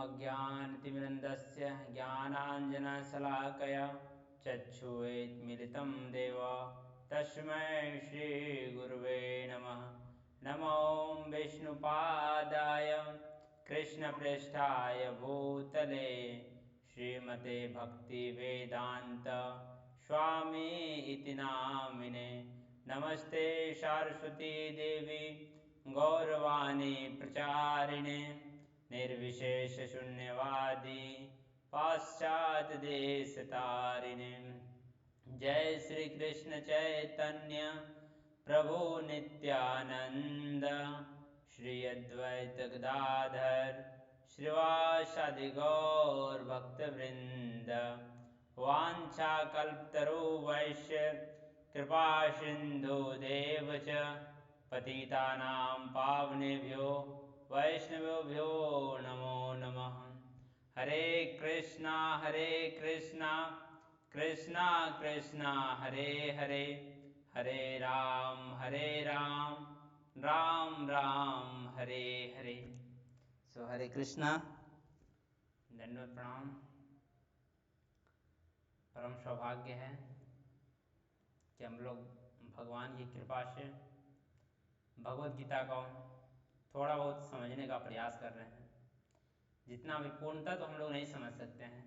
अज्ञानतिमिरन्दस्य ज्ञानाञ्जनशलाकया चक्षुरुन्मीलितं देव तस्मै श्रीगुरुवे नमः। नमो विष्णुपादाय कृष्णप्रेष्ठाय भूतले श्रीमते भक्तिवेदान्त स्वामी इति नामिने। नमस्ते सरस्वती देवी गौरवाणी प्रचारिणे निर्विशेषशून्यवादी पाश्चात्यदेशतारिणे। जय श्री कृष्ण चैतन्य प्रभु नित्यानंद श्री अद्वैत गदाधर श्रीवासादि गौर भक्तवृंद। वाञ्छाकल्पतरुभ्यश्च कृपा सिन्धुदेव च पतितानां पावनेभ्यो वैष्णवेभ्यो नमो नमः। हरे कृष्णा कृष्णा कृष्णा हरे हरे, हरे राम राम राम हरे हरे। सो हरे कृष्णा, दंडवत प्रणाम। परम सौभाग्य है कि हम लोग भगवान की कृपा से भगवत गीता को थोड़ा बहुत समझने का प्रयास कर रहे हैं। जितना भी पूर्णतः तो हम लोग नहीं समझ सकते हैं,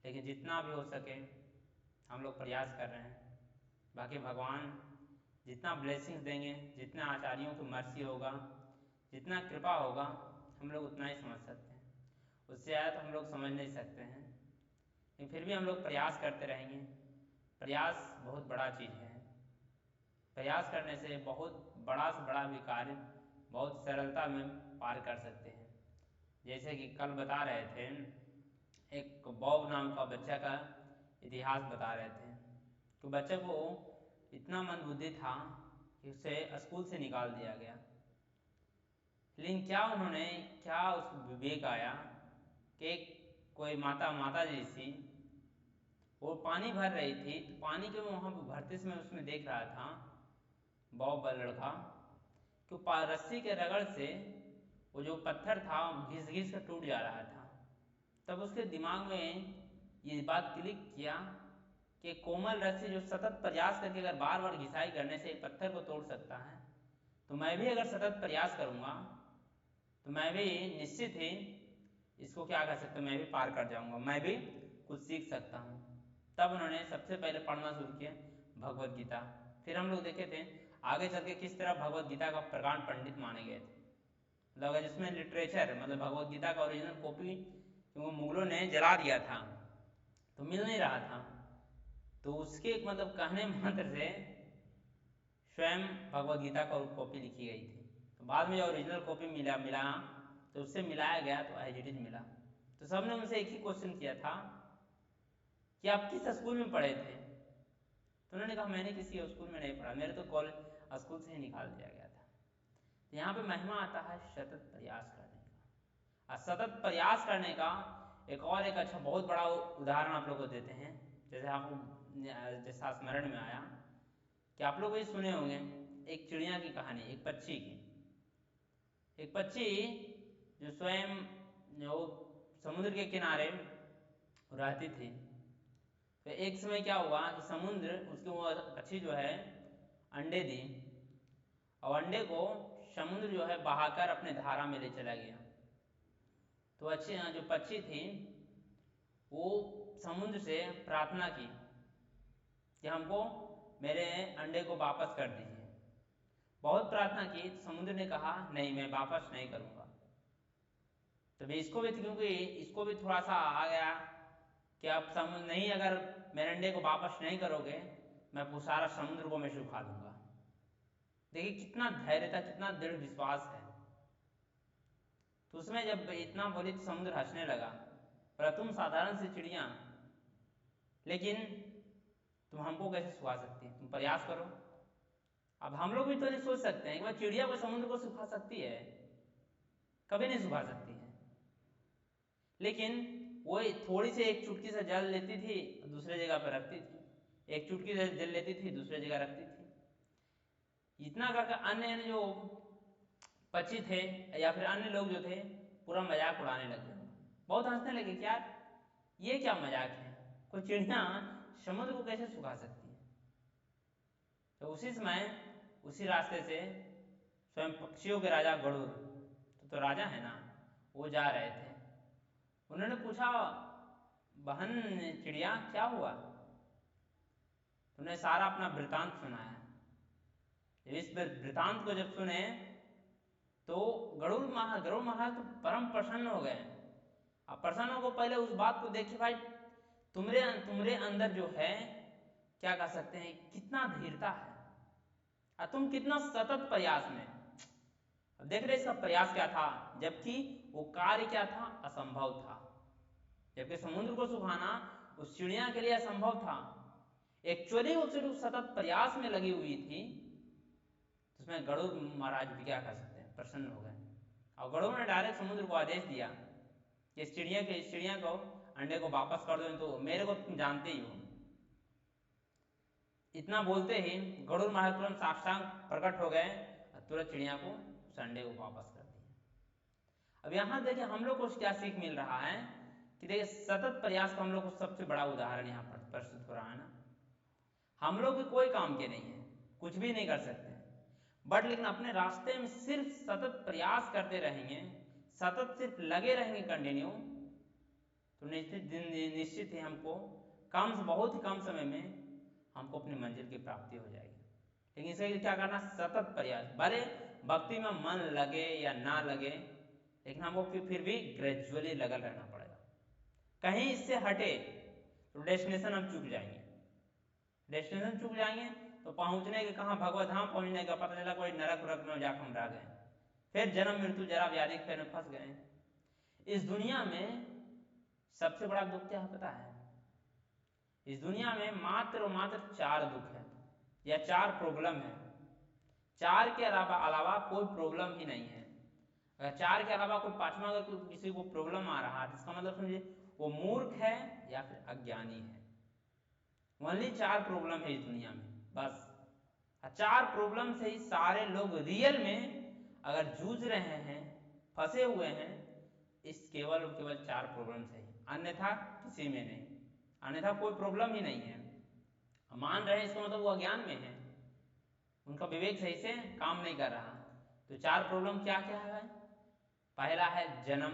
लेकिन जितना भी हो सके हम लोग प्रयास कर रहे हैं। बाकी भगवान जितना ब्लेसिंग्स देंगे, जितना आचार्यों की मर्सी होगा, जितना कृपा होगा, हम लोग उतना ही समझ सकते हैं। उससे ज़्यादा तो हम लोग समझ नहीं सकते हैं, लेकिन फिर भी हम लोग प्रयास करते रहेंगे। प्रयास बहुत बड़ा चीज़ है। प्रयास करने से बहुत बड़ा से बड़ा भी कार्य बहुत सरलता में पार कर सकते हैं। जैसे कि कल बता रहे थे, एक बॉब नाम का बच्चा का इतिहास बता रहे थे कि बच्चे को इतना मंदबुद्धि था कि उसे स्कूल से निकाल दिया गया। लेकिन क्या उस विवेक आया कि कोई माता जी सी वो पानी भर रही थी, तो पानी के वहाँ भरते समय उसमें देख रहा था बॉब लड़का कि रस्सी के रगड़ से वो जो पत्थर था घिस घिस कर टूट जा रहा था। तब उसके दिमाग में ये बात क्लिक किया कि कोमल रस्सी जो सतत प्रयास करके अगर बार बार घिसाई करने से पत्थर को तोड़ सकता है, तो मैं भी अगर सतत प्रयास करूँगा तो मैं भी निश्चित ही इसको क्या कर सकता हूँ, मैं भी पार कर जाऊँगा, मैं भी कुछ सीख सकता हूँ। तब उन्होंने सबसे पहले पढ़ना शुरू किया भगवत गीता। फिर हम लोग देखे थे आगे चल के किस तरह भगवत गीता का प्रकांड पंडित माने गए थे। मतलब जिसमें लिटरेचर मतलब भगवत गीता का ओरिजिनल कॉपी वो मुगलों ने जला दिया था तो मिल नहीं रहा था, तो उसके मतलब कहने मात्र से स्वयं भगवत गीता का कॉपी लिखी गई थी। तो बाद में जब ओरिजिनल कॉपी मिला तो उससे मिलाया गया तो एज इट इज मिला। तो सबने उनसे एक ही क्वेश्चन किया था कि आप किस स्कूल में पढ़े थे? तो उन्होंने कहा मैंने किसी स्कूल में नहीं पढ़ा, मेरे तो कॉलेज स्कूल से ही निकाल दिया गया था। तो यहाँ पे महिमा आता है सतत प्रयास करने का। और सतत प्रयास करने का एक अच्छा बहुत बड़ा उदाहरण आप लोग को देते हैं। जैसा स्मरण में आया कि आप लोग भी सुने होंगे एक चिड़िया की कहानी, एक पक्षी की। एक पक्षी जो स्वयं जो समुद्र के किनारे रहती थी, तो एक समय क्या हुआ कि समुद्र उसके वो पक्षी जो है अंडे दी और अंडे को समुद्र जो है बहाकर अपने धारा में ले चला गया। तो अच्छी जो पक्षी थी वो समुद्र से प्रार्थना की कि हमको मेरे अंडे को वापस कर दीजिए। बहुत प्रार्थना की तो समुद्र ने कहा नहीं, मैं वापस नहीं करूँगा। तो इसको भी क्योंकि इसको भी थोड़ा सा आ गया कि आप समुद्र नहीं, अगर मेरे अंडे को वापस नहीं करोगे मैं सारा समुद्र को मैं सुखा दूंगा। देखिए कितना धैर्य था, कितना दृढ़ विश्वास है। तो उसमें जब इतना बोली तो समुद्र हंसने लगा, पर तुम साधारण सी चिड़िया, लेकिन तुम हमको कैसे सुखा सकती है? तुम प्रयास करो। अब हम लोग भी तो नहीं सोच सकते हैं कि वह चिड़िया को समुद्र को सुखा सकती है? कभी नहीं सुखा सकती है। लेकिन वो थोड़ी सी एक चुटकी से जल लेती थी दूसरे जगह पर रखती थी, एक चुटकी से जल लेती थी दूसरे जगह रखती थी। इतना करके अन्य जो पक्षी थे या फिर अन्य लोग जो थे पूरा मजाक उड़ाने लगे। बहुत हंसने लगे कि यार ये क्या मजाक है, कोई चिड़िया समुद्र को कैसे सुखा सकती है। तो उसी समय उसी रास्ते से स्वयं पक्षियों के राजा गरुड़, तो राजा है ना, वो जा रहे थे। उन्होंने पूछा, बहन चिड़िया क्या हुआ। उन्हें सारा अपना वृतांत सुनाया। इस वृतांत को जब सुने तो गरुड़ महाराज तो परम प्रसन्न हो गए। अब प्रसन्न हो पहले उस बात को देखिए भाई, तुम्हारे अंदर जो है, क्या कह सकते हैं, कितना धीरता है और तुम कितना सतत प्रयास में। अब देख रहे इसका प्रयास क्या था, जबकि वो कार्य क्या था, असंभव था। जबकि समुद्र को सुखाना उस चिड़िया के लिए असंभव था। एक्चुअली वो सिर्फ सतत प्रयास में लगी हुई थी। उसमें गरुड़ महाराज भी क्या कर सकते हैं, प्रसन्न हो गए। और गरुड़ ने डायरेक्ट समुद्र को आदेश दिया कि इस चिड़िया को अंडे को वापस कर दो, तो मेरे को तुम जानते ही हो। इतना बोलते ही गरुड़ महाराज तुरंत साक्षात प्रकट हो गए और तुरंत चिड़िया को उस अंडे को वापस कर दिया। अब यहाँ देखिए हम लोग को क्या सीख मिल रहा है कि देखिए सतत प्रयास का हम लोग को सबसे बड़ा उदाहरण यहाँ पर प्रस्तुत हो रहा है ना। हम लोग भी कोई काम के नहीं है, कुछ भी नहीं कर सकते, बट लेकिन अपने रास्ते में सिर्फ सतत प्रयास करते रहेंगे, सतत सिर्फ लगे रहेंगे कंटिन्यू, तो निश्चित ही हमको बहुत ही कम समय में हमको अपनी मंजिल की प्राप्ति हो जाएगी। लेकिन इसके लिए क्या करना, सतत प्रयास। भले भक्ति में मन लगे या ना लगे, लेकिन हमको फिर भी ग्रेजुअली लगल रहना पड़ेगा। कहीं इससे हटे तो डेस्टिनेशन हम चूक जाएंगे। डेस्टिनेशन चूक जाएंगे तो पहुंचने के, कहाँ भगवत धाम पहुंचने का पता चला कोई नरक वरक में जाकर हम रह गए, फिर जन्म मृत्यु जरा व्याधि के फेर में फंस गए। इस दुनिया में सबसे बड़ा दुख क्या है पता है, इस दुनिया में मात्र और मात्र 4 दुख है या 4 प्रॉब्लम है। 4 के अलावा कोई प्रॉब्लम ही नहीं है। अगर 4 के अलावा कोई पांचवा अगर किसी को प्रॉब्लम आ रहा है, इसका मतलब समझिए वो मूर्ख है या फिर अज्ञानी है। ओनली 4 प्रॉब्लम है इस दुनिया में, बस। 4 प्रॉब्लम से ही सारे लोग रियल में अगर जूझ रहे हैं, फंसे हुए हैं, इस केवल और केवल 4 प्रॉब्लम से ही, अन्यथा किसी में नहीं, अन्यथा कोई प्रॉब्लम ही नहीं है। मान रहे हैं इसका मतलब वो अज्ञान में है, उनका विवेक सही से काम नहीं कर रहा। तो 4 प्रॉब्लम क्या क्या है, पहला है जन्म,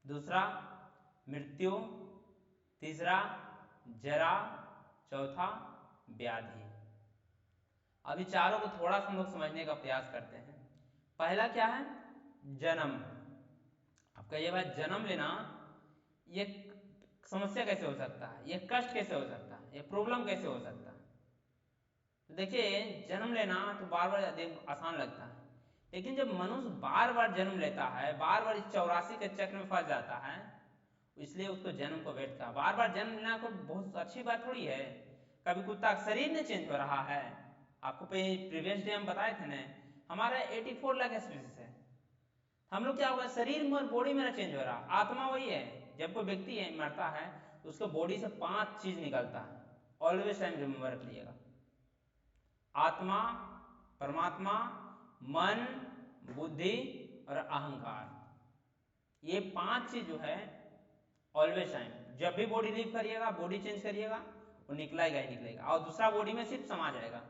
दूसरा मृत्यु, तीसरा जरा, चौथा व्याधि। अभी चारों को थोड़ा सा हम लोग समझने का प्रयास करते हैं। पहला क्या है, जन्म। अब कहिए भाई जन्म लेना ये समस्या कैसे हो सकता है, ये कष्ट कैसे हो सकता है, ये प्रॉब्लम कैसे हो सकता है। तो देखिए जन्म लेना तो बार बार आसान लगता है, लेकिन जब मनुष्य बार बार जन्म लेता है, बार बार इस 84 के चक्र में फंस जाता है, इसलिए उसको जन्म को वेट का। बार बार जन्म लेना कोई बहुत अच्छी बात थोड़ी है। कभी कुत्ता का शरीर नहीं चेंज हो रहा है, आपको प्रीवियस डे हम बताए थे ना, हमारा 84 लाख स्पीसीज है। हम लोग क्या होगा, शरीर में और बॉडी में ना चेंज हो रहा, आत्मा वही है। जब कोई व्यक्ति है मरता है तो उसके बॉडी से 5 चीज निकलता है, ऑलवेज टाइम रिमेंबर रखिएगा। आत्मा, परमात्मा, मन, बुद्धि और अहंकार, ये 5 चीज जो है ऑलवेज टाइम, जब भी बॉडी लीव करिएगा, बॉडी चेंज करिएगा, वो निकलेगा ही निकलेगा और दूसरा बॉडी में सिर्फ समा जाएगा।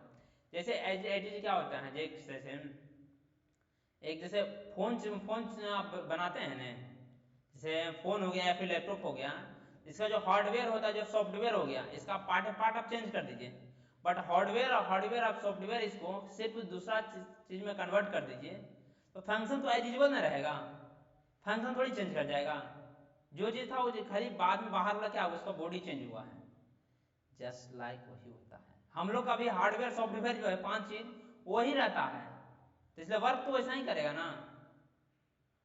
जैसे एज क्या होता है, जैसे फोन बनाते हैं ना, जैसे फोन हो गया या फिर लैपटॉप हो गया, इसका जो हार्डवेयर होता है, जो सॉफ्टवेयर हो गया, इसका पार्ट आप चेंज कर दीजिए, बट हार्डवेयर और सॉफ्टवेयर इसको सिर्फ दूसरा चीज में कन्वर्ट कर दीजिए, तो फंक्शन तो एज यूजुअल ना रहेगा, फंक्शन थोड़ी चेंज कर जाएगा। जो चीज था वो खाली बाद में बाहर वाला क्या हुआ, उसका बॉडी चेंज हुआ है। जस्ट लाइक वही होता है हम लोग का भी, हार्डवेयर सॉफ्टवेयर जो है 5 चीज वही रहता है, तो इसलिए वर्क तो वैसा ही करेगा ना।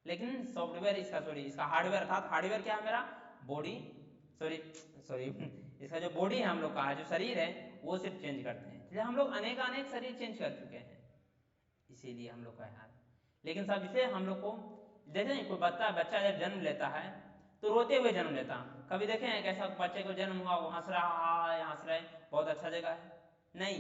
लेकिन सॉफ्टवेयर इसका हार्डवेयर, अर्थात हार्डवेयर क्या है मेरा, बॉडी, सॉरी इसका जो बॉडी है हम लोग का, जो शरीर है, वो सिर्फ चेंज करते हैं। इसलिए हम लोग अनेक शरीर चेंज कर चुके हैं, इसीलिए हम लोग का हाल। लेकिन सब इसे हम लोग को देखें, कोई बच्चा जब जन्म लेता है तो रोते हुए जन्म लेता। कभी देखे हैं कैसा बच्चे को जन्म हुआ वो हंस रहा है, हंस रहे बहुत अच्छा जगह है, नहीं।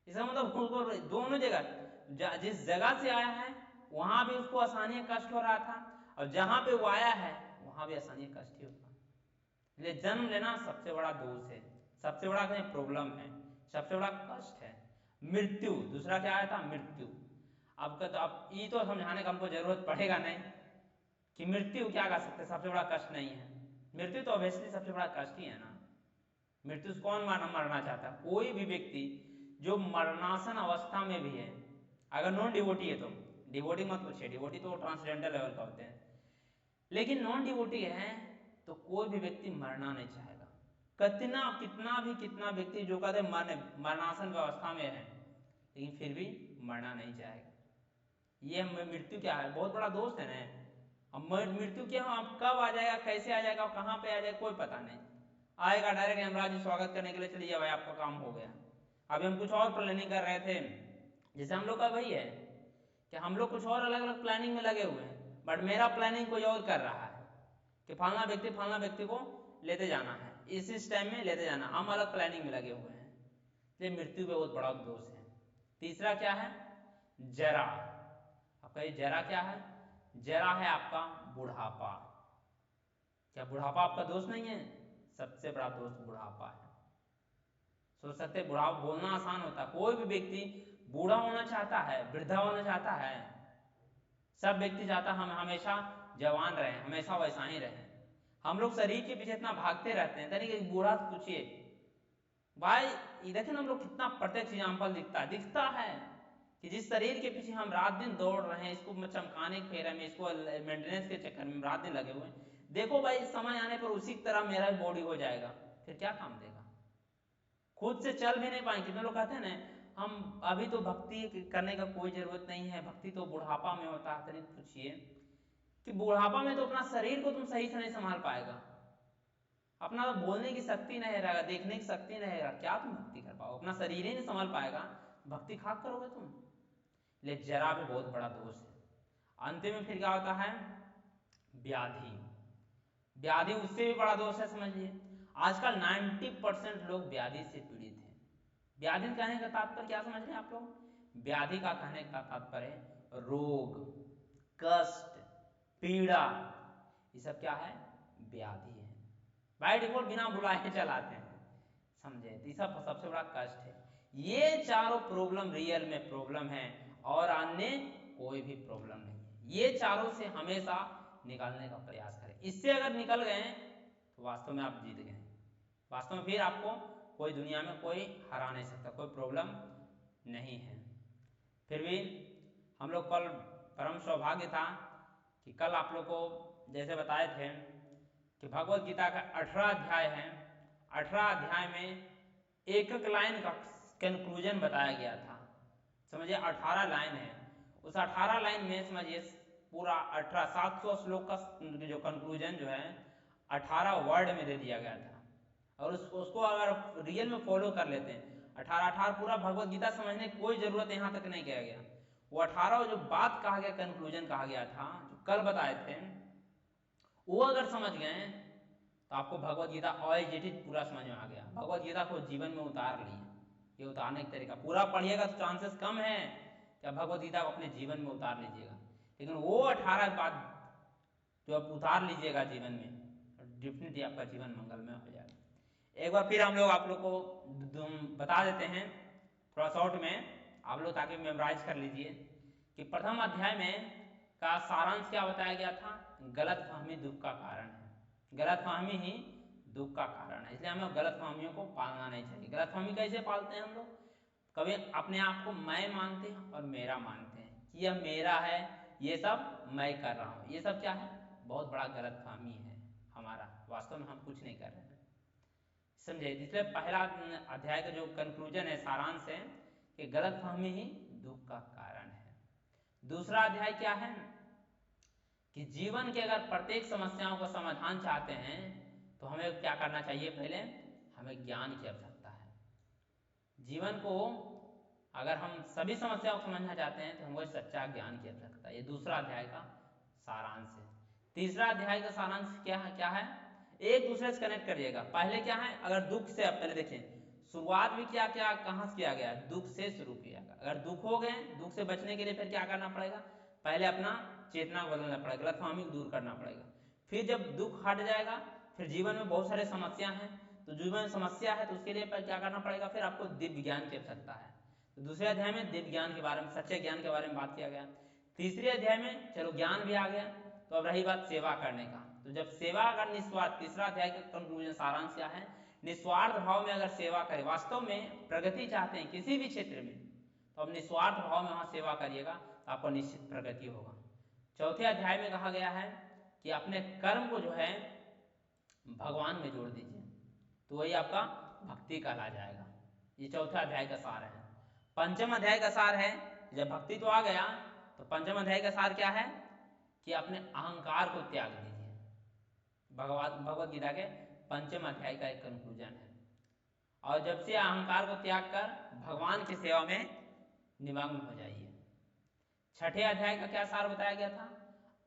इसका मतलब दोनों जगह, जिस जगह से आया है वहां भी उसको आसानी कष्ट हो रहा था, और जहां पे वो आया है वहां भी आसानी कष्ट ही होगा। इसलिए जन्म लेना सबसे बड़ा दोष है, सबसे बड़ा प्रॉब्लम है, सबसे बड़ा कष्ट है। मृत्यु दूसरा क्या आया था, मृत्यु। अब ये तो समझाने का हमको जरूरत पड़ेगा नहीं कि मृत्यु क्या कर सकते, सबसे बड़ा कष्ट नहीं है। मृत्यु तो ऑब्वियसली सबसे बड़ा कष्ट ही है ना। मृत्यु से कौन मरना चाहता है? कोई भी व्यक्ति जो मरणासन अवस्था में भी है, अगर नॉन डिवोटी है तो, डिवोटी मत पूछिए, डिवोटी तो ट्रांसजेंडर लेवल का होते हैं, लेकिन नॉन डिवोटी है तो कोई भी व्यक्ति मरना नहीं चाहेगा। कितना व्यक्ति जो कहते मरणासन व्यवस्था में है लेकिन फिर भी मरना नहीं चाहेगा। ये मृत्यु क्या है, बहुत बड़ा दोस्त है ना। अब मृत्यु क्या है, अब कब आ जाएगा, कैसे आ जाएगा, कहाँ पे आ जाएगा, कोई पता नहीं। आएगा डायरेक्ट यमराज जी स्वागत करने के लिए, चलिए भाई आपका काम हो गया। अभी हम कुछ और प्लानिंग कर रहे थे, जैसे हम लोग का वही है कि हम लोग कुछ और अलग अलग प्लानिंग में लगे हुए हैं, बट मेरा प्लानिंग कोई और कर रहा है कि फलाना व्यक्ति को लेते जाना है, इस टाइम में लेते जाना, हम अलग प्लानिंग में लगे हुए हैं। ये मृत्यु पे बहुत बड़ा दोष है। तीसरा क्या है, जरा। आपका ये जरा क्या है, जरा है आपका बुढ़ापा। क्या बुढ़ापा आपका दोस्त नहीं है? सबसे बड़ा दोस्त बुढ़ापा है। सोच सकते बुढ़ापा बोलना आसान होता, कोई भी व्यक्ति बूढ़ा होना चाहता है, वृद्धा होना चाहता है, सब व्यक्ति चाहता हम हमेशा जवान रहे, हमेशा वैसा ही रहे। हम लोग शरीर के पीछे इतना भागते रहते हैं, तनिक एक बूढ़ा से पूछिए भाई, देखिए ना हम लोग कितना प्रत्यक्ष एग्जाम्पल दिखता है कि जिस शरीर के पीछे हम रात दिन दौड़ रहे हैं, इसको चमकाने के फेरे में, इसको मेंटेनेंस के चक्कर में रात दिन लगे हुए हैं, देखो भाई समय आने पर उसी तरह मेरा बॉडी हो जाएगा, फिर क्या काम देगा? खुद से चल भी नहीं पाएंगे। कितने लोग कहते हैं ना, हम अभी तो भक्ति करने का कोई जरूरत नहीं है, भक्ति तो बुढ़ापा में होता है। तनिक पूछिए कि बुढ़ापा में तो अपना शरीर को तुम सही से नहीं संभाल पाएगा, अपना तो बोलने की शक्ति नहीं रहेगा, देखने की शक्ति नहीं रहेगा, क्या तुम भक्ति कर पाओ? अपना शरीर ही नहीं संभाल पाएगा, भक्ति खाक करोगे तुम? ले जरा भी बहुत बड़ा दोष है। अंतिम में फिर क्या होता है, व्याधि। व्याधि उससे भी बड़ा दोष है, समझिए आजकल 90% लोग व्याधि से पीड़ित हैं। व्याधि कहने का तात्पर्य क्या समझ रहे हैं आप लोग? व्याधि का कहने का तात्पर्य रोग, कष्ट, पीड़ा, ये सब क्या है, व्याधि है। बाय डिफॉल्ट बिना बुलाए चलाते हैं, समझे? तो ये सब सबसे बड़ा कष्ट है। ये चारों प्रॉब्लम रियल में प्रॉब्लम है और अन्य कोई भी प्रॉब्लम नहीं है। ये चारों से हमेशा निकालने का प्रयास करें। इससे अगर निकल गए तो वास्तव में आप जीत गए। वास्तव में फिर आपको कोई दुनिया में कोई हरा नहीं सकता, कोई प्रॉब्लम नहीं है। फिर भी हम लोग कल परम सौभाग्य था कि कल आप लोग को जैसे बताए थे कि भगवत गीता का 18 अध्याय है, 18 अध्याय में एक एक लाइन का कंक्लूजन बताया गया था। समझिए 18 लाइन है, उस 18 लाइन में समझिए पूरा 700 श्लोक का जो कंक्लूजन जो है 18 वर्ड में दे दिया गया था। और उसको अगर रियल में फॉलो कर लेते हैं, 18 पूरा भगवत गीता समझने की कोई जरूरत यहाँ तक नहीं किया गया। वो 18 जो बात कहा गया, कंक्लूजन कहा गया था, जो कल बताए थे, वो अगर समझ गए तो आपको भगवत गीता ऑलरेडी पूरा समझ में आ गया। भगवत गीता को जीवन में उतार लिए, ये उतारने का तरीका पूरा पढ़िएगा तो चांसेस कम है कि आप भगवत गीता को अपने जीवन में उतार लीजिएगा, लेकिन वो 18 बात जो आप उतार लीजिएगा जीवन में, डेफिनेटली आपका जीवन मंगलमय हो जाएगा। एक बार फिर हम लोग आप लोग को बता देते हैं थोड़ा शॉर्ट में, आप लोग ताकि मेमोराइज कर लीजिए कि प्रथम अध्याय में का सारांश क्या बताया गया था, गलतफहमी दुख का कारण है। गलतफहमी ही दुख का कारण है, इसलिए हमें गलतफहमियों को पालना नहीं चाहिए। गलतफहमी कैसे पालते हैं हम लोग? कभी अपने आप को मैं मानते हैं और मेरा मानते हैं कि यह मेरा है, ये सब मैं कर रहा हूँ, ये सब क्या है, बहुत बड़ा गलतफहमी है हमारा। वास्तव में हम कुछ नहीं कर रहे हैं, समझे? इसलिए पहला अध्याय का जो कंक्लूजन है, सारांश है कि गलतफहमी ही दुख का कारण है। दूसरा अध्याय क्या है कि जीवन के अगर प्रत्येक समस्याओं का समाधान चाहते हैं तो हमें क्या करना चाहिए? पहले हमें ज्ञान की आवश्यकता है। जीवन को अगर हम सभी समस्याओं को समझना चाहते हैं तो हमको सच्चा ज्ञान की आवश्यकता है। ये दूसरा अध्याय का सारांश है। तीसरा अध्याय का सारांश क्या है? एक दूसरे से कनेक्ट करिएगा। पहले क्या है, अगर दुख से, आप पहले देखें शुरुआत भी क्या कहाँ से किया गया, दुख से शुरू किया गया। अगर दुख हो गए, दुख से बचने के लिए फिर क्या करना पड़ेगा? पहले अपना चेतना को बदलना पड़ेगा, गलतफहमी को दूर करना पड़ेगा। फिर जब दुख हट जाएगा, फिर जीवन में बहुत सारे समस्या हैं, तो जीवन में समस्या है तो उसके लिए क्या करना पड़ेगा, फिर आपको दिव्य ज्ञान की आवश्यकता है। तो दूसरे अध्याय में दिव्य ज्ञान के बारे में, सच्चे ज्ञान के बारे में बात किया गया। तीसरे अध्याय में चलो ज्ञान भी आ गया, तो अब रही बात सेवा करने का। तो जब सेवा अगर निस्वार्थ, तीसरा अध्याय का कंक्लूजन सारांश क्या है, निस्वार्थ भाव में अगर सेवा करें, वास्तव में प्रगति चाहते हैं किसी भी क्षेत्र में, तो अब निस्वार्थ भाव में वहां सेवा करिएगा तो आपको निश्चित प्रगति होगा। चौथे अध्याय में कहा गया है कि अपने कर्म को जो है भगवान में जोड़ दीजिए, तो वही आपका भक्ति कहला जाएगा। ये चौथा अध्याय का सार है। पंचम अध्याय का सार है, जब भक्ति तो आ गया तो पंचम अध्याय का सार क्या है कि अपने अहंकार को त्याग दीजिए। भगवत गीता के पंचम अध्याय का एक कंक्लूजन है। और जब से अहंकार को त्याग कर भगवान की सेवा में निमग्न हो जाइए। छठे अध्याय का क्या सार बताया गया था,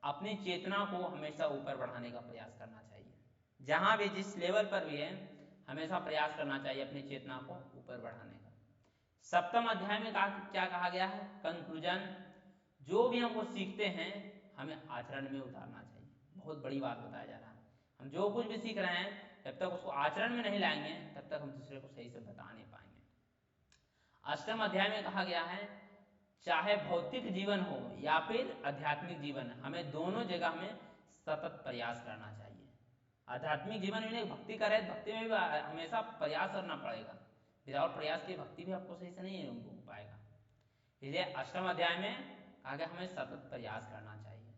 अपनी चेतना को हमेशा ऊपर बढ़ाने का प्रयास करना चाहिए। जहां भी जिस लेवल पर भी है हमेशा प्रयास करना चाहिए अपनी चेतना को ऊपर बढ़ाने का। सप्तम अध्याय में क्या कहा गया है, कंक्लूजन, जो भी हमको सीखते हैं हमें आचरण में उतारना चाहिए। बहुत बड़ी बात बताया जा रहा है, हम जो कुछ भी सीख रहे हैं जब तक उसको आचरण में नहीं लाएंगे तब तक हम दूसरे को सही से बता नहीं पाएंगे। अष्टम अध्याय में कहा गया है, चाहे भौतिक जीवन हो या फिर आध्यात्मिक जीवन, हमें दोनों जगह में सतत प्रयास करना चाहिए। आध्यात्मिक जीवन में भक्ति करे, भक्ति में भी हमेशा प्रयास करना पड़ेगा, विदाउट प्रयास की भक्ति भी आपको सही से नहीं हो पाएगा। इसलिए अष्टम अध्याय में कहा गया हमें सतत प्रयास करना चाहिए।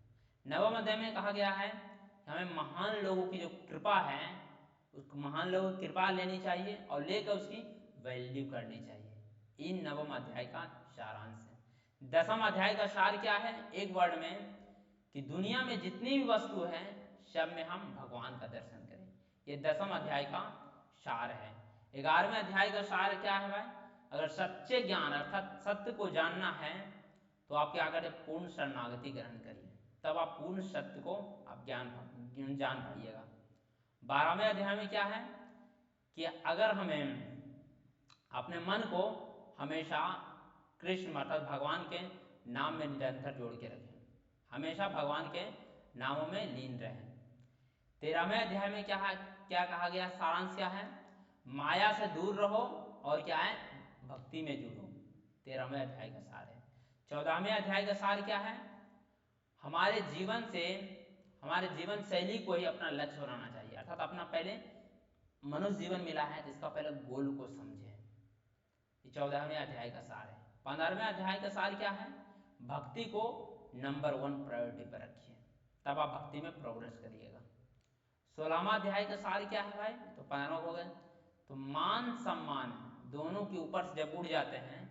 नवम अध्याय में कहा गया है कि हमें महान लोगों की जो कृपा है, उस महान लोगों की कृपा लेनी चाहिए और लेकर उसकी वैल्यू करनी चाहिए। इन नवम अध्याय का सारांश है। दसम अध्याय का सार क्या है, एक वर्ड में, कि दुनिया में जितनी भी वस्तु है सब में हम भगवान का दर्शन करें। ये दसम अध्याय का सार है। 11वें अध्याय का सार क्या है भाई, अगर सच्चे ज्ञान अर्थात सत्य को जानना है तो आप क्या करें, पूर्ण शरणागति ग्रहण करिए, तब आप पूर्ण सत्य को आप जान पाइएगा। 12वें अध्याय में क्या है कि अगर हमें अपने मन को हमेशा कृष्ण अर्थात भगवान के नाम में निरंतर जोड़ के रखें, हमेशा भगवान के नामों में लीन रहें। 13वें अध्याय में क्या कहा गया, सारांश क्या है, माया से दूर रहो और क्या है, भक्ति में जुड़ो। 13वें अध्याय का सार है। 14वें अध्याय का सार क्या है, हमारे जीवन शैली को ही अपना लक्ष्य बनाना चाहिए, अर्थात अपना पहले मनुष्य जीवन मिला है तो इसका पहले गोल को समझे। ये 14वें अध्याय का सार है। 15वें अध्याय का सार क्या है, भक्ति को नंबर 1 प्रायोरिटी पर रखिए, तब आप भक्ति में प्रोग्रेस करिएगा। 16वां अध्याय का सार क्या है भाई, तो 15वां हो गया, तो मान सम्मान दोनों के ऊपर से जब उड़ जाते हैं,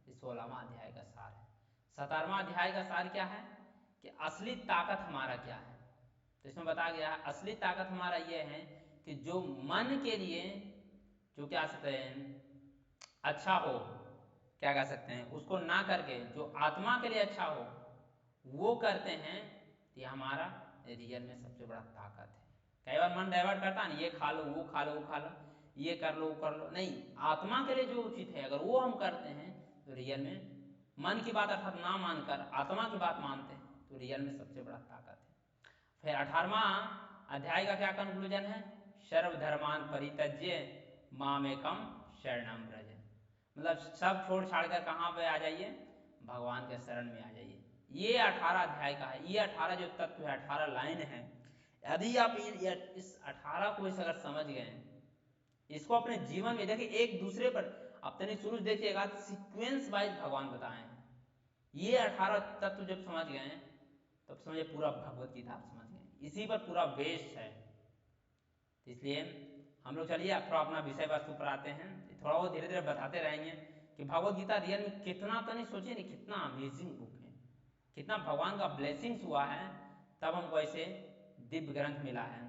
ये 16वां अध्याय का सार है। 17वां अध्याय का सार क्या है कि असली ताकत हमारा क्या है, तो इसमें बताया गया है असली ताकत हमारा ये है कि जो मन के लिए जो क्या सकते हैं अच्छा हो, क्या कह सकते हैं, उसको ना करके जो आत्मा के लिए अच्छा हो वो करते हैं, तो ये हमारा रियल में सबसे बड़ा ताकत है। कई बार मन डाइवर्ट करता है ना, ये खा लो वो खा लो वो खा लो, ये कर लो वो कर लो, नहीं, आत्मा के लिए जो उचित है अगर वो हम करते हैं तो रियल में मन की बात अर्थात ना मानकर आत्मा की बात मानते हैं तो रियल में सबसे बड़ा ताकत है। फिर 18वां अध्याय का क्या कंक्लूजन है, सर्वधर्मान परित्यज्य मामेकम शरणम व्रज, मतलब सब छोड़ छाड़ कर कहाँ पे आ जाइए, भगवान के शरण में आ जाइए। ये 18 अध्याय का है। ये 18 जो तत्व है, 18 लाइन है, यदि आप इस 18 को अगर समझ गए, इसको अपने जीवन में देखिए, एक दूसरे पर अपने शुरू से देखिएगा सीक्वेंस वाइज भगवान बताए हैं। ये 18 तत्व जब समझ गए तब समझिए पूरा भगवत गीता आप समझ गए, इसी पर पूरा बेस्ड है। इसलिए हम लोग चलिए थोड़ा अपना विषय वस्तु पर आते हैं, थोड़ा वो धीरे धीरे बताते रहेंगे कि भगवत गीता रियल में कितना, तो नहीं सोचिए नहीं कितना अमेजिंग बुक है, कितना भगवान का ब्लेसिंग्स हुआ है, तब हमको ऐसे दिव्य ग्रंथ मिला है,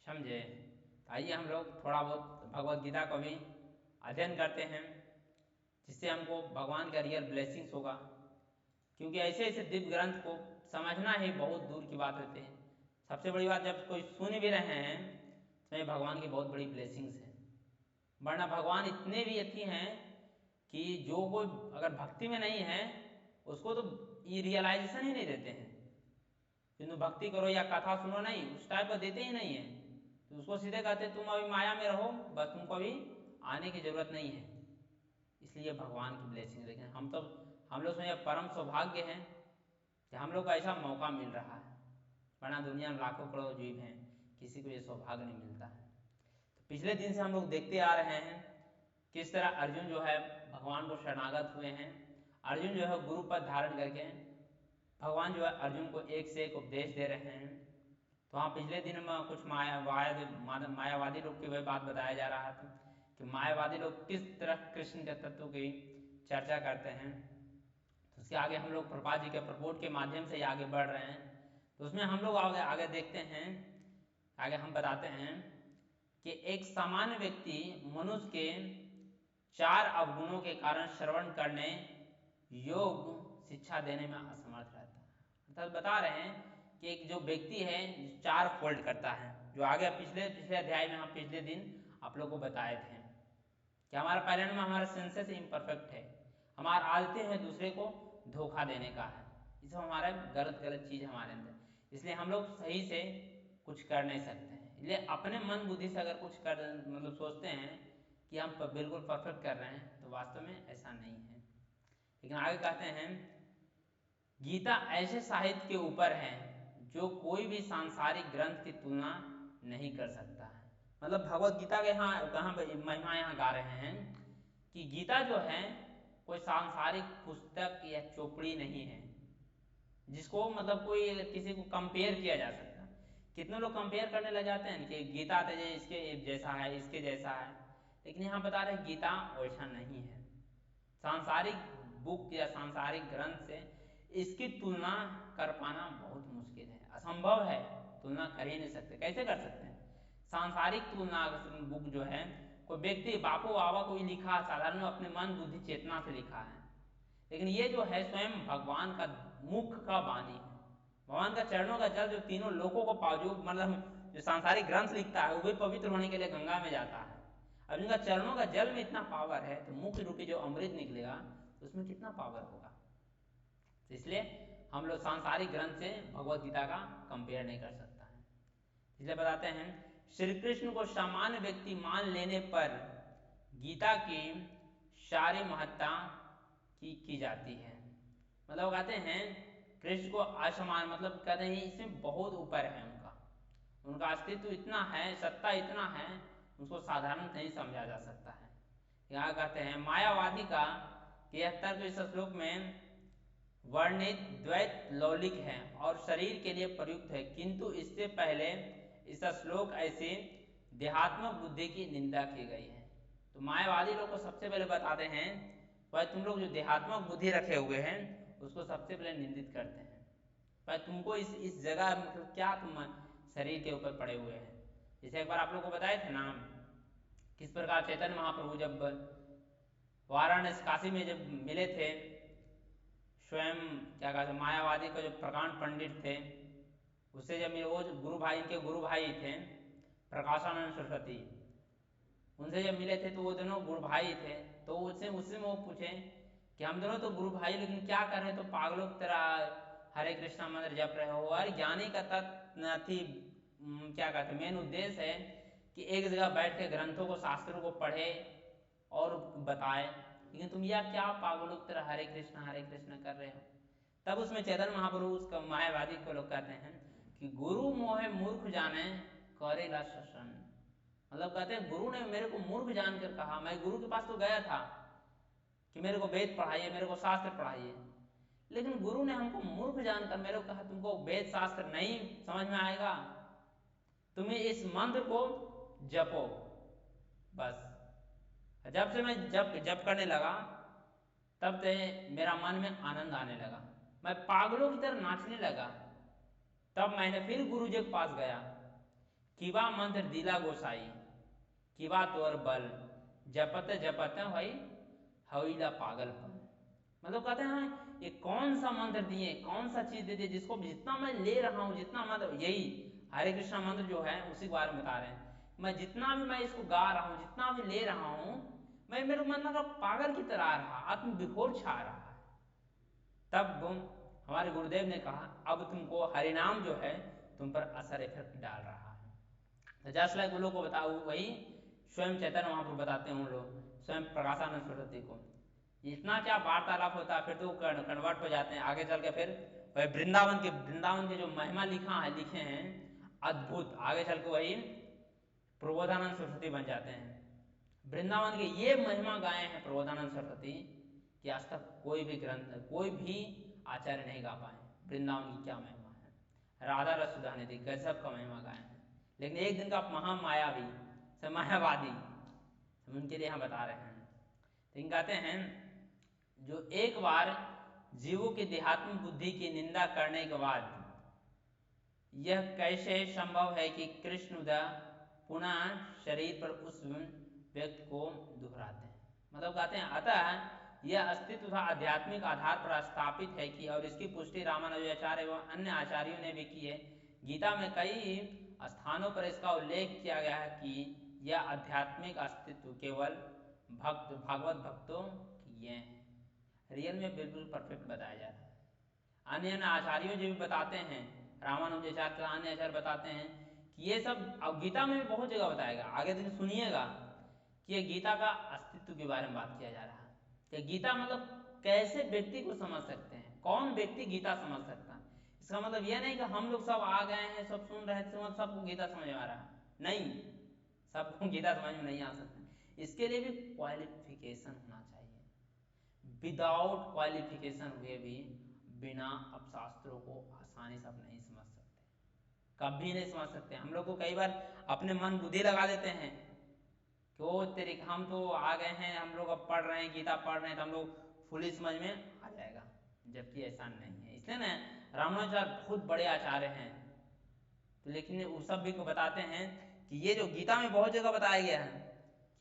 समझे। आइए हम लोग थोड़ा बहुत भगवत गीता को भी अध्ययन करते हैं, जिससे हमको भगवान का रियल ब्लेसिंग्स होगा, क्योंकि ऐसे ऐसे दिव्य ग्रंथ को समझना ही बहुत दूर की बात होती है। सबसे बड़ी बात जब कोई सुन भी रहे हैं तो ये भगवान की बहुत बड़ी ब्लेसिंग्स है, वरना भगवान इतने भी अच्छे हैं कि जो कोई अगर भक्ति में नहीं है उसको तो ये रियलाइजेशन ही नहीं देते हैं, किंतु भक्ति करो या कथा सुनो, नहीं, उस टाइप का देते ही नहीं है। तो उसको सीधे कहते तुम अभी माया में रहो, बस तुमको अभी आने की जरूरत नहीं है। इसलिए भगवान की ब्लेसिंग देखें, हम लोग में परम सौभाग्य है कि हम लोग को ऐसा मौका मिल रहा है, वरना दुनिया में लाखों करोड़ों जीव हैं, किसी को ये सौभाग्य नहीं मिलता है। तो पिछले दिन से हम लोग देखते आ रहे हैं किस तरह अर्जुन जो है भगवान को शरणागत हुए हैं। अर्जुन जो है गुरु पद धारण करके भगवान जो है अर्जुन को एक से एक उपदेश दे रहे हैं। तो वहाँ पिछले दिन में कुछ मायावादी लोग की वह बात बताया जा रहा था कि मायावादी लोग किस तरह कृष्ण के तत्व की चर्चा करते हैं। तो उसके आगे हम लोग प्रभुपाद जी के प्रपोट के माध्यम से आगे बढ़ रहे हैं। तो उसमें हम लोग आगे देखते हैं, आगे हम बताते हैं कि एक सामान्य व्यक्ति मनुष्य के 4 अवगुणों के कारण श्रवण करने योग शिक्षा देने में असमर्थ रहता है। अर्थात बता रहे हैं कि एक जो व्यक्ति है 4 फोल्ड करता है, जो आगे पिछले अध्याय में हम पिछले दिन आप लोग को बताए थे कि हमारा पहले में हमारा सेंसेस इम्परफेक्ट है, हमारा आदतें हैं दूसरे को धोखा देने का है, ये सब हमारा गलत चीज़ हमारे अंदर, इसलिए हम लोग सही से कुछ कर नहीं सकते हैं। इसलिए अपने मन बुद्धि से अगर कुछ कर मतलब सोचते हैं कि हम बिल्कुल परफेक्ट कर रहे हैं, तो वास्तव में ऐसा नहीं है। लेकिन आगे कहते हैं गीता ऐसे साहित्य के ऊपर है जो कोई भी सांसारिक ग्रंथ की तुलना नहीं कर सकता है। मतलब भगवत गीता के यहाँ महिमा यहाँ गा रहे हैं कि गीता जो है कोई सांसारिक पुस्तक या चोपड़ी नहीं है जिसको मतलब कोई किसी को कंपेयर किया जा सकता। कितने लोग कंपेयर करने लग जाते हैं कि गीता तो इसके जैसा है, इसके जैसा है, लेकिन यहाँ बता रहे गीता वैसा नहीं है। सांसारिक बुक या सांसारिक ग्रंथ से इसकी तुलना कर पाना बहुत मुश्किल है, असंभव है, तुलना कर ही नहीं सकते। कैसे कर सकते हैं? सांसारिक तुलना बुक जो है कोई व्यक्ति बापू बाबा कोई लिखा साधारण अपने मन बुद्धि चेतना से लिखा है, लेकिन ये जो है स्वयं भगवान का मुख का वाणी है, भगवान का चरणों का जल जो तीनों लोगों को पाजू मतलब जो सांसारिक ग्रंथ लिखता है वो भी पवित्र होने के लिए गंगा में जाता है। अब इनका चरणों का जल में इतना पावर है तो मुख्य रूपी जो अमृत निकलेगा तो उसमें कितना पावर होगा। तो इसलिए हम लोग सांसारिक ग्रंथ से भगवत गीता का कंपेयर नहीं कर सकता है। इसलिए बताते हैं श्री कृष्ण को सामान्य व्यक्ति मान लेने पर गीता की सारी महत्ता की जाती है। मतलब कहते हैं कृष्ण को असमान, मतलब कहते हैं इसमें बहुत ऊपर है उनका अस्तित्व इतना है, सत्ता इतना है, उसको साधारण नहीं समझा जा सकता है। यहाँ कहते हैं मायावादी का 73वें श्लोक में वर्णित द्वैत लौलिक है और शरीर के लिए प्रयुक्त है, किंतु इससे पहले इस श्लोक ऐसे देहात्मक बुद्धि की निंदा की गई है। तो मायावादी लोग को सबसे पहले बताते हैं भाई तुम लोग जो देहात्मक बुद्धि रखे हुए हैं उसको सबसे पहले निंदित करते हैं। भाई तुमको इस जगह मतलब क्या तुम शरीर के ऊपर पड़े हुए हैं। जैसे एक बार आप लोग को बताए थे ना किस प्रकार चैतन्य महाप्रभु जब वाराणसी काशी में जब मिले थे, स्वयं क्या कहते मायावादी का जो प्रकांड पंडित थे उससे जब मिले, वो गुरु भाई इनके गुरु भाई थे प्रकाशानंद सरस्वती, उनसे जब मिले थे तो वो दोनों गुरु भाई थे। तो उससे वो पूछे कि हम दोनों तो गुरु भाई लेकिन क्या कर रहे हैं, तो पागलों की तरह हरे कृष्णा मंत्र जप रहे हो। और ज्ञानी का क्या कहते मेन उद्देश्य है कि एक जगह बैठ के ग्रंथों को शास्त्रों को पढ़े और बताए, लेकिन तुम यह क्या पागलों की तरह हरे कृष्णा कर रहे हो। तब उसमें चैतन्य महाप्रभु उसका मायावादी को लोग कहते हैं कि गुरु मोहे मूर्ख जाने करेला शसन। मतलब कहते हैं गुरु ने मेरे को मूर्ख जानकर कहा, मैं गुरु के पास तो गया था कि मेरे को वेद पढ़ाइए, मेरे को शास्त्र पढ़ाइए, लेकिन गुरु ने हमको मूर्ख जानकर मेरे को कहा तुमको वेद शास्त्र नहीं समझ में आएगा, तुम्हें इस मंत्र को जपो बस। जब से मैं जप करने लगा तब से मेरा मन में आनंद आने लगा, मैं पागलों की तरह नाचने लगा। तब मैंने फिर गुरु जी के पास गया, किवा मंत्र दिला गोसाई, किवा तोर बल, जपते जपते भाई हवीला पागलपन। मतलब कहते हैं ये कौन सा मंत्र दिए, कौन सा चीज दे दिए जिसको जितना मैं ले रहा हूँ, जितना मतलब यही हरे कृष्णा मंत्र जो है उसी के बारे में बता रहे हैं। मैं जितना भी मैं इसको गा रहा हूँ, जितना भी ले रहा हूँ, मेरे मन में पागल की तरह आ रहा, आत्म विभोर छा रहा है। तब हमारे गुरुदेव ने कहा अब तुमको हरिनाम जो है तुम पर असर इफेक्ट डाल रहा है। तो जस्ट लाइक उन लोग को बताओ, वही स्वयं चैतन्य महाप्रभु बताते हैं उन लोग, स्वयं प्रकाशानंद सरस्वती को, इतना क्या वार्तालाप होता है, फिर तो कन्वर्ट हो जाते हैं आगे चल के। फिर वही वृंदावन के जो महिमा लिखे हैं अद्भुत, आगे चल के वही प्रबोधानंद सरस्वती बन जाते हैं। वृंदावन के ये महिमा गाए हैं प्रबोधानंद सरस्वती कि आज तक कोई भी ग्रंथ, कोई भी आचार्य नहीं गा पाए वृंदावन की क्या महिमा है। राधा रसुदा ने दी गजब का महिमा गाए हैं, लेकिन एक दिन का महामायावी से मायावादी हम उनके लिए यहाँ बता रहे हैं। तो कहते हैं जो एक बार जीवों की देहात्म बुद्धि की निंदा करने के बाद यह कैसे संभव है कि कृष्णोदय पुनः शरीर पर उस व्यक्ति को दोहराते हैं। मतलब कहते हैं अतः यह अस्तित्व तथा आध्यात्मिक आधार पर स्थापित है कि, और इसकी पुष्टि रामानुजाचार्य एवं अन्य आचार्यों ने भी की है। गीता में कई स्थानों पर इसका उल्लेख किया गया है कि यह आध्यात्मिक अस्तित्व केवल भागवत भक्तों की ये रियल में बिल्कुल परफेक्ट बताया जाता है। अन्य आचार्यों जो भी बताते हैं, रामानुजाचार्य तथा अन्य आचार्य बताते हैं कि ये सब अब गीता में भी बहुत जगह बताएगा, आगे दिन सुनिएगा कि ये गीता का अस्तित्व के बारे में बात किया जा रहा है कि गीता मतलब कैसे व्यक्ति को समझ सकते हैं, कौन व्यक्ति गीता समझ सकता है। इसका मतलब यह नहीं कि हम लोग सब आ गए हैं, सब सुन रहे थे, सबको गीता समझ में आ रहा है, नहीं, सबको गीता समझ में नहीं आ सकता। इसके लिए भी क्वालिफिकेशन होना चाहिए। विदाउट क्वालिफिकेशन हुए भी बिना अब शास्त्रों को आसानी से आप नहीं समझ सकते, कभी नहीं समझ सकते। हम लोग को कई बार अपने मन बुद्धि लगा देते हैं कि वो तेरे हम तो आ गए हैं, हम लोग अब पढ़ रहे हैं, गीता पढ़ रहे हैं तो हम लोग फुली समझ में आ जाएगा, जबकि ऐसा नहीं है। इसलिए ना रामानुजाचार्य बहुत बड़े आचार्य हैं, तो लेकिन वो सब भी को बताते हैं कि ये जो गीता में बहुत जगह बताया गया है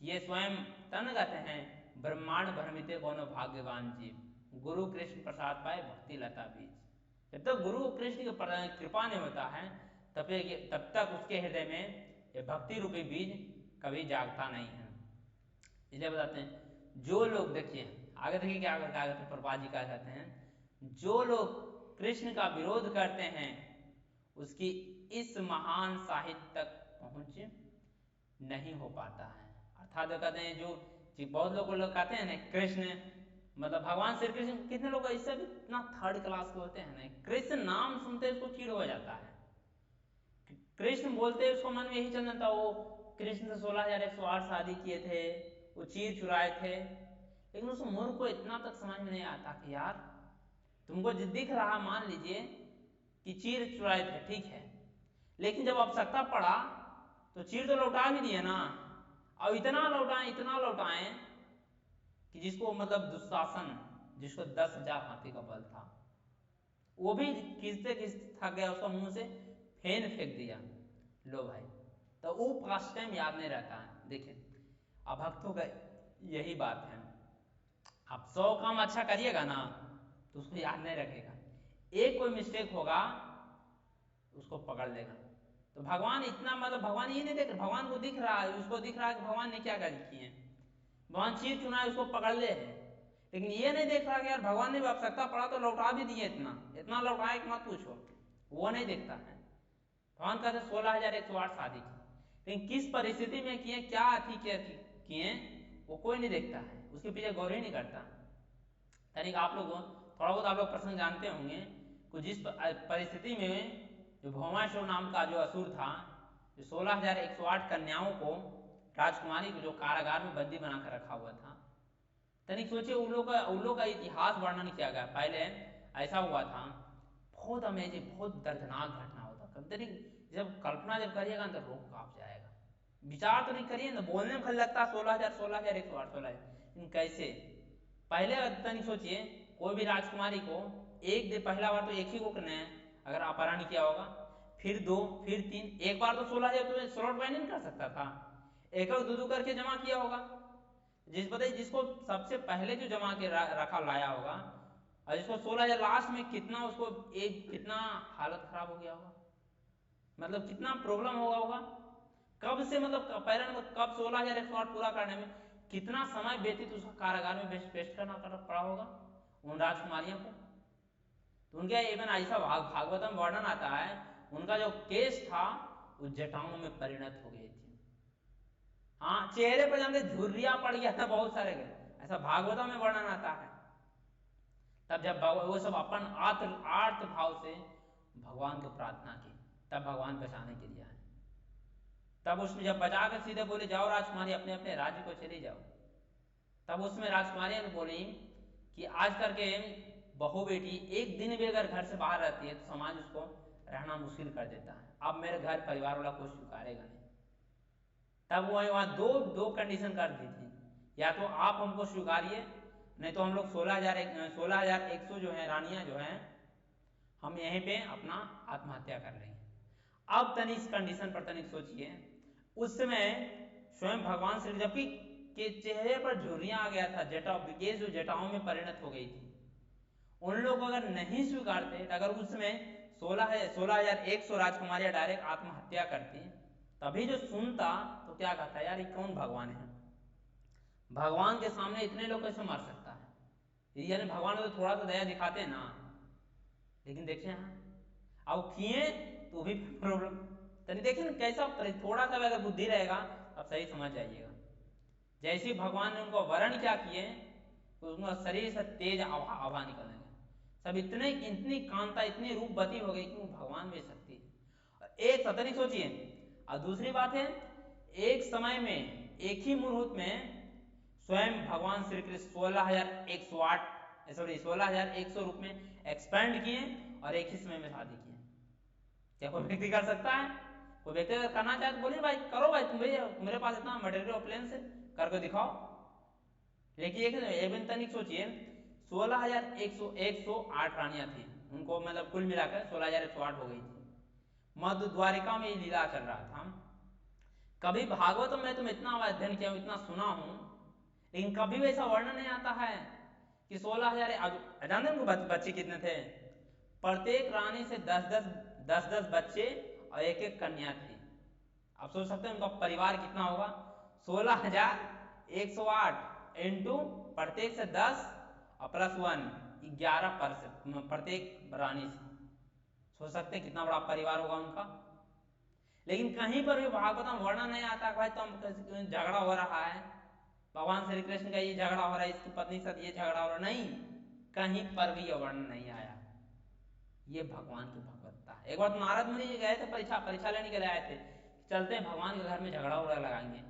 कि ये स्वयं तन कहते हैं ब्रह्मांड भ्रमिते कोनो भाग्यवान जीव, गुरु कृष्ण प्रसाद पाए भक्ति लता बीज। जब तक गुरु कृष्ण की कृपा नहीं होता है तब तक उसके हृदय में ये भक्ति रूपी बीज कभी जागता नहीं है। इसलिए बताते हैं जो लोग, देखिए आगे देखिए क्या कहते हैं प्रभुपाद जी क्या कहते हैं, जो लोग कृष्ण का विरोध करते हैं उसकी इस महान साहित्य तक पहुंच नहीं हो पाता है। अर्थात कहते हैं जो बहुत लोग कहते हैं ना कृष्ण मतलब भगवान श्री कृष्ण, कितने लोग इससे भी इतना थर्ड क्लास के होते हैं ना, कृष्ण नाम सुनते उसको चिढ़ हो जाता है, कृष्ण बोलते उसको मन में यही चल जाता, वो कृष्ण से 16,108 शादी किए थे, वो चीर चुराए थे, लेकिन उस मूर्ख को इतना तक समझ में नहीं आता कि यार तुमको दिख रहा, मान लीजिए कि चीर चुराए थे, ठीक है, लेकिन जब आवश्यकता पड़ा तो चीर तो लौटा भी दिए ना, और इतना लौटाएं कि जिसको मतलब दुशासन, जिसको 10,000 हाथी का बल था, वो भी खींचते थक गया, उसका मुंह से फेन फेंक दिया। लो भाई, तो वो पास्ट टाइम याद नहीं रहता है। देखिए अब भक्तों का यही बात है, आप 100 काम अच्छा करिएगा ना तो उसको याद नहीं रखेगा, एक कोई मिस्टेक होगा उसको पकड़ लेगा। तो भगवान इतना मतलब भगवान ये नहीं देख, भगवान को दिख रहा है, उसको दिख रहा है कि भगवान ने क्या कर किए हैं, भगवान चीर चुना है उसको पकड़ ले है, लेकिन ये नहीं देख रहा कि यार भगवान ने आवश्यकता पड़ा तो लौटा भी दिए, इतना लौटाए कि मत पूछो, वो नहीं देखता है। भगवान कहते 16,108 शादी की, लेकिन किस परिस्थिति में किए, क्या किए वो कोई नहीं देखता है, उसके पीछे गौर ही नहीं करता। यानी आप लोग थोड़ा बहुत आप लोग प्रसंग जानते होंगे कि जिस परिस्थिति में जो भौमासुर नाम का जो असुर था, जो 16,108 कन्याओं को, राजकुमारी को जो कारागार में बंदी बनाकर रखा हुआ था, तनिक सोचिए उन लोग का इतिहास वर्णन किया गया। पहले ऐसा हुआ था, बहुत अमेजिंग, बहुत दर्दनाक घटना होता, तनिक जब कल्पना जब करिएगा तो रोग कांप जाएगा, विचार तो नहीं करिए ना, बोलने में खाली लगता 16,108 लेकिन कैसे। पहले तनिक सोचिए कोई भी राजकुमारी को एक दिन, पहला बार तो एक ही को करना है अगर अपहरण किया होगा, फिर 2, फिर 3, एक बार तो 16,000 तो स्लॉट नहीं कर सकता था, एक दो करके जमा किया होगा। जिसको सबसे पहले जो जमा के रखा लाया होगा, और जिसको 16,000 लास्ट में कितना उसको कितना हालत खराब हो गया होगा, मतलब कितना प्रॉब्लम होगा, कब से मतलब पेरेंट कब 16,108 पूरा करने में कितना समय व्यतीत उसका कारागार में वेस्ट करना पड़ा होगा उन राजकुमारियों को। तो उनके इवन ऐसा भागवतम वर्णन आता है, उनका जो केश था वो जटाओं में परिणत हो गई थी। हाँ, चेहरे पर जानते झुर्रियां पड़ गया था बहुत सारे के, ऐसा भागवतम में वर्णन आता है। तब जब वो सब अपन आर्त भाव से भगवान को प्रार्थना की, तब भगवान बचाने के लिए आए। तब उसमें जब बचा कर सीधे बोले जाओ राजकुमारी अपने अपने राज्य को चली जाओ, तब उसमें राजकुमारी ने बोली कि आज करके बहू बेटी एक दिन भी अगर घर से बाहर रहती है तो समाज उसको रहना मुश्किल कर देता है, अब मेरे घर परिवार वाला कोई स्वीकारेगा नहीं। तब वो वहां दो कंडीशन कर दी थी, या तो आप हमको स्वीकारिए, नहीं तो हम लोग 16,100 जो है रानियां जो हैं हम यहीं पे अपना आत्महत्या कर लेंगे। अब तनिक कंडीशन पर तनिक सोचिए, उस समय स्वयं भगवान श्री जबकि के चेहरे पर झुर्रियां आ गया था, केस जो जटाओं में परिणत हो गई थी, उन लोग अगर नहीं स्वीकारते, अगर उस समय 16,100 राजकुमारियां डायरेक्ट आत्महत्या करती, तभी जो सुनता तो क्या कहता, यार ये कौन भगवान है, भगवान के सामने इतने लोग कैसे मार सकता है, यानी भगवान तो थोड़ा सा दया दिखाते ना। लेकिन देखिए हाँ, अब किए तो भी प्रॉब्लम। तनी देखिए ना कैसा, थोड़ा सा अगर बुद्धि रहेगा अब सही समझ जाइएगा। जैसे भगवान ने उनको वरण क्या किए, तो उनका शरीर से तेज आभा निकलने लगे, सब इतनी कांता इतनी रूपवती हो गई कि वो भगवान में शक्ति है। एक सतनी सोचिए, और दूसरी बात है, एक समय में एक ही मुहूर्त में स्वयं भगवान श्री कृष्ण 16,100 रूप में एक्सपेंड किए और एक ही समय में शादी किए। क्या कोई व्यक्ति कर सकता है? कोई व्यक्ति अगर करना चाहे तो बोलिए भाई करो भाई, तुम भैया मेरे पास इतना मटेरियल ऑप्लेंस है, करके दिखाओ। लेकिन एक तनिक सोचिए, 16,108 रानियां थी, उनको मतलब कुल मिलाकर 16,108 हो गई थी। मध्य द्वारिका में ये लीला चल रहा था। कभी भागवत में तुम इतना अध्ययन किया, इतना सुना हूं, लेकिन कभी वैसा वर्णन नहीं आता है कि 16,000 जानते उनको बच्चे कितने थे, प्रत्येक रानी से 10-10 बच्चे और एक एक कन्या थी। आप सोच सकते हैं उनका परिवार कितना होगा, 16,108 इंटू प्रत्येक से 10 और प्लस 1 11 प्रत्येक रानी से, सोच सकते हैं कितना बड़ा परिवार होगा उनका। लेकिन कहीं पर भी भागवतम वर्णन नहीं आता भाई तो झगड़ा हो रहा है, भगवान श्री कृष्ण का ये झगड़ा हो रहा है, इसकी पत्नी के साथ ये झगड़ा हो रहा है, नहीं, कहीं पर भी यह वर्णन नहीं आया। ये भगवान की भगवत्ता है। एक बार नारद मुनि जी गए थे, परीक्षा लेने के लिए आए थे, चलते हैं भगवान के घर में झगड़ा उगड़ा लगाएंगे।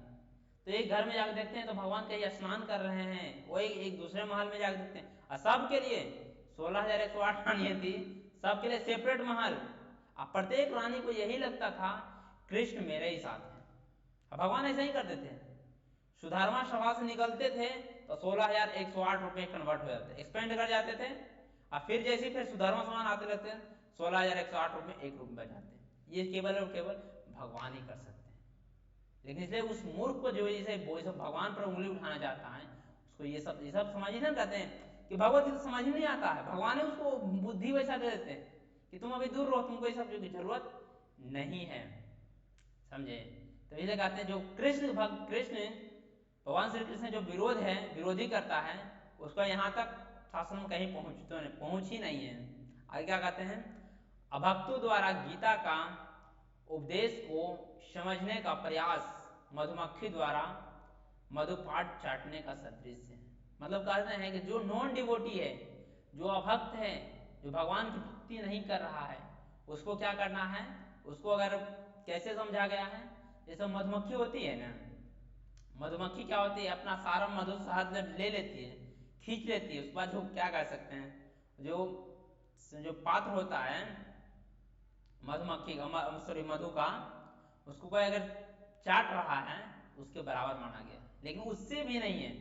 तो एक घर में जाकर देखते हैं तो भगवान कहीं स्नान कर रहे हैं, वो एक दूसरे महल में जाकर देखते हैं, और सबके लिए 16,108 रानियां थी, सबके लिए सेपरेट महल, और प्रत्येक रानी को यही लगता था कृष्ण मेरे ही साथ है। अब भगवान ऐसा ही करते थे, सुधर्मा सभा से निकलते थे तो 16,108 रुपए कन्वर्ट हो जाते, एक्सपेंड कर जाते थे, और फिर जैसे फिर सुधर्मा समान आते रहते 16,108 रुपए 1 रुपए बचाते। ये केवल और केवल भगवान ही कर सकते हैं। लेकिन इसलिए उस मूर्ख को जो जैसे भगवान पर उंगली उठाना चाहता है, उसको ये सब समझ ही नहीं कहते हैं कि भगवत गीता समझ ही नहीं आता है, भगवान ही उसको बुद्धि वैसा दे देते हैं कि तुम अभी दूर रहो, तुमको ये सब की जरूरत नहीं है, समझे। तो इसलिए कहते हैं जो कृष्ण भगवान श्री कृष्ण जो विरोधी करता है, उसका यहाँ तक शास्त्र में कहीं पहुंच ही नहीं है। आगे क्या कहते हैं, अभक्तों द्वारा गीता का उपदेश को समझने का प्रयास मधुमक्खी द्वारा मधुपाट चाटने का सदृश है। मतलब कहते हैं कि जो नॉन डिवोटी है, जो अभक्त है, जो भगवान की भक्ति नहीं कर रहा है, उसको क्या करना है, उसको अगर कैसे समझा गया है, जैसे मधुमक्खी होती है ना, मधुमक्खी क्या होती है, अपना सारा मधु शहद जब ले लेती है, खींच लेती है, उसके बाद जो क्या कर सकते हैं, जो पात्र होता है मधुमक्खी का, सॉरी मधु का, उसको कोई अगर चाट रहा है उसके बराबर माना गया, लेकिन उससे भी नहीं है।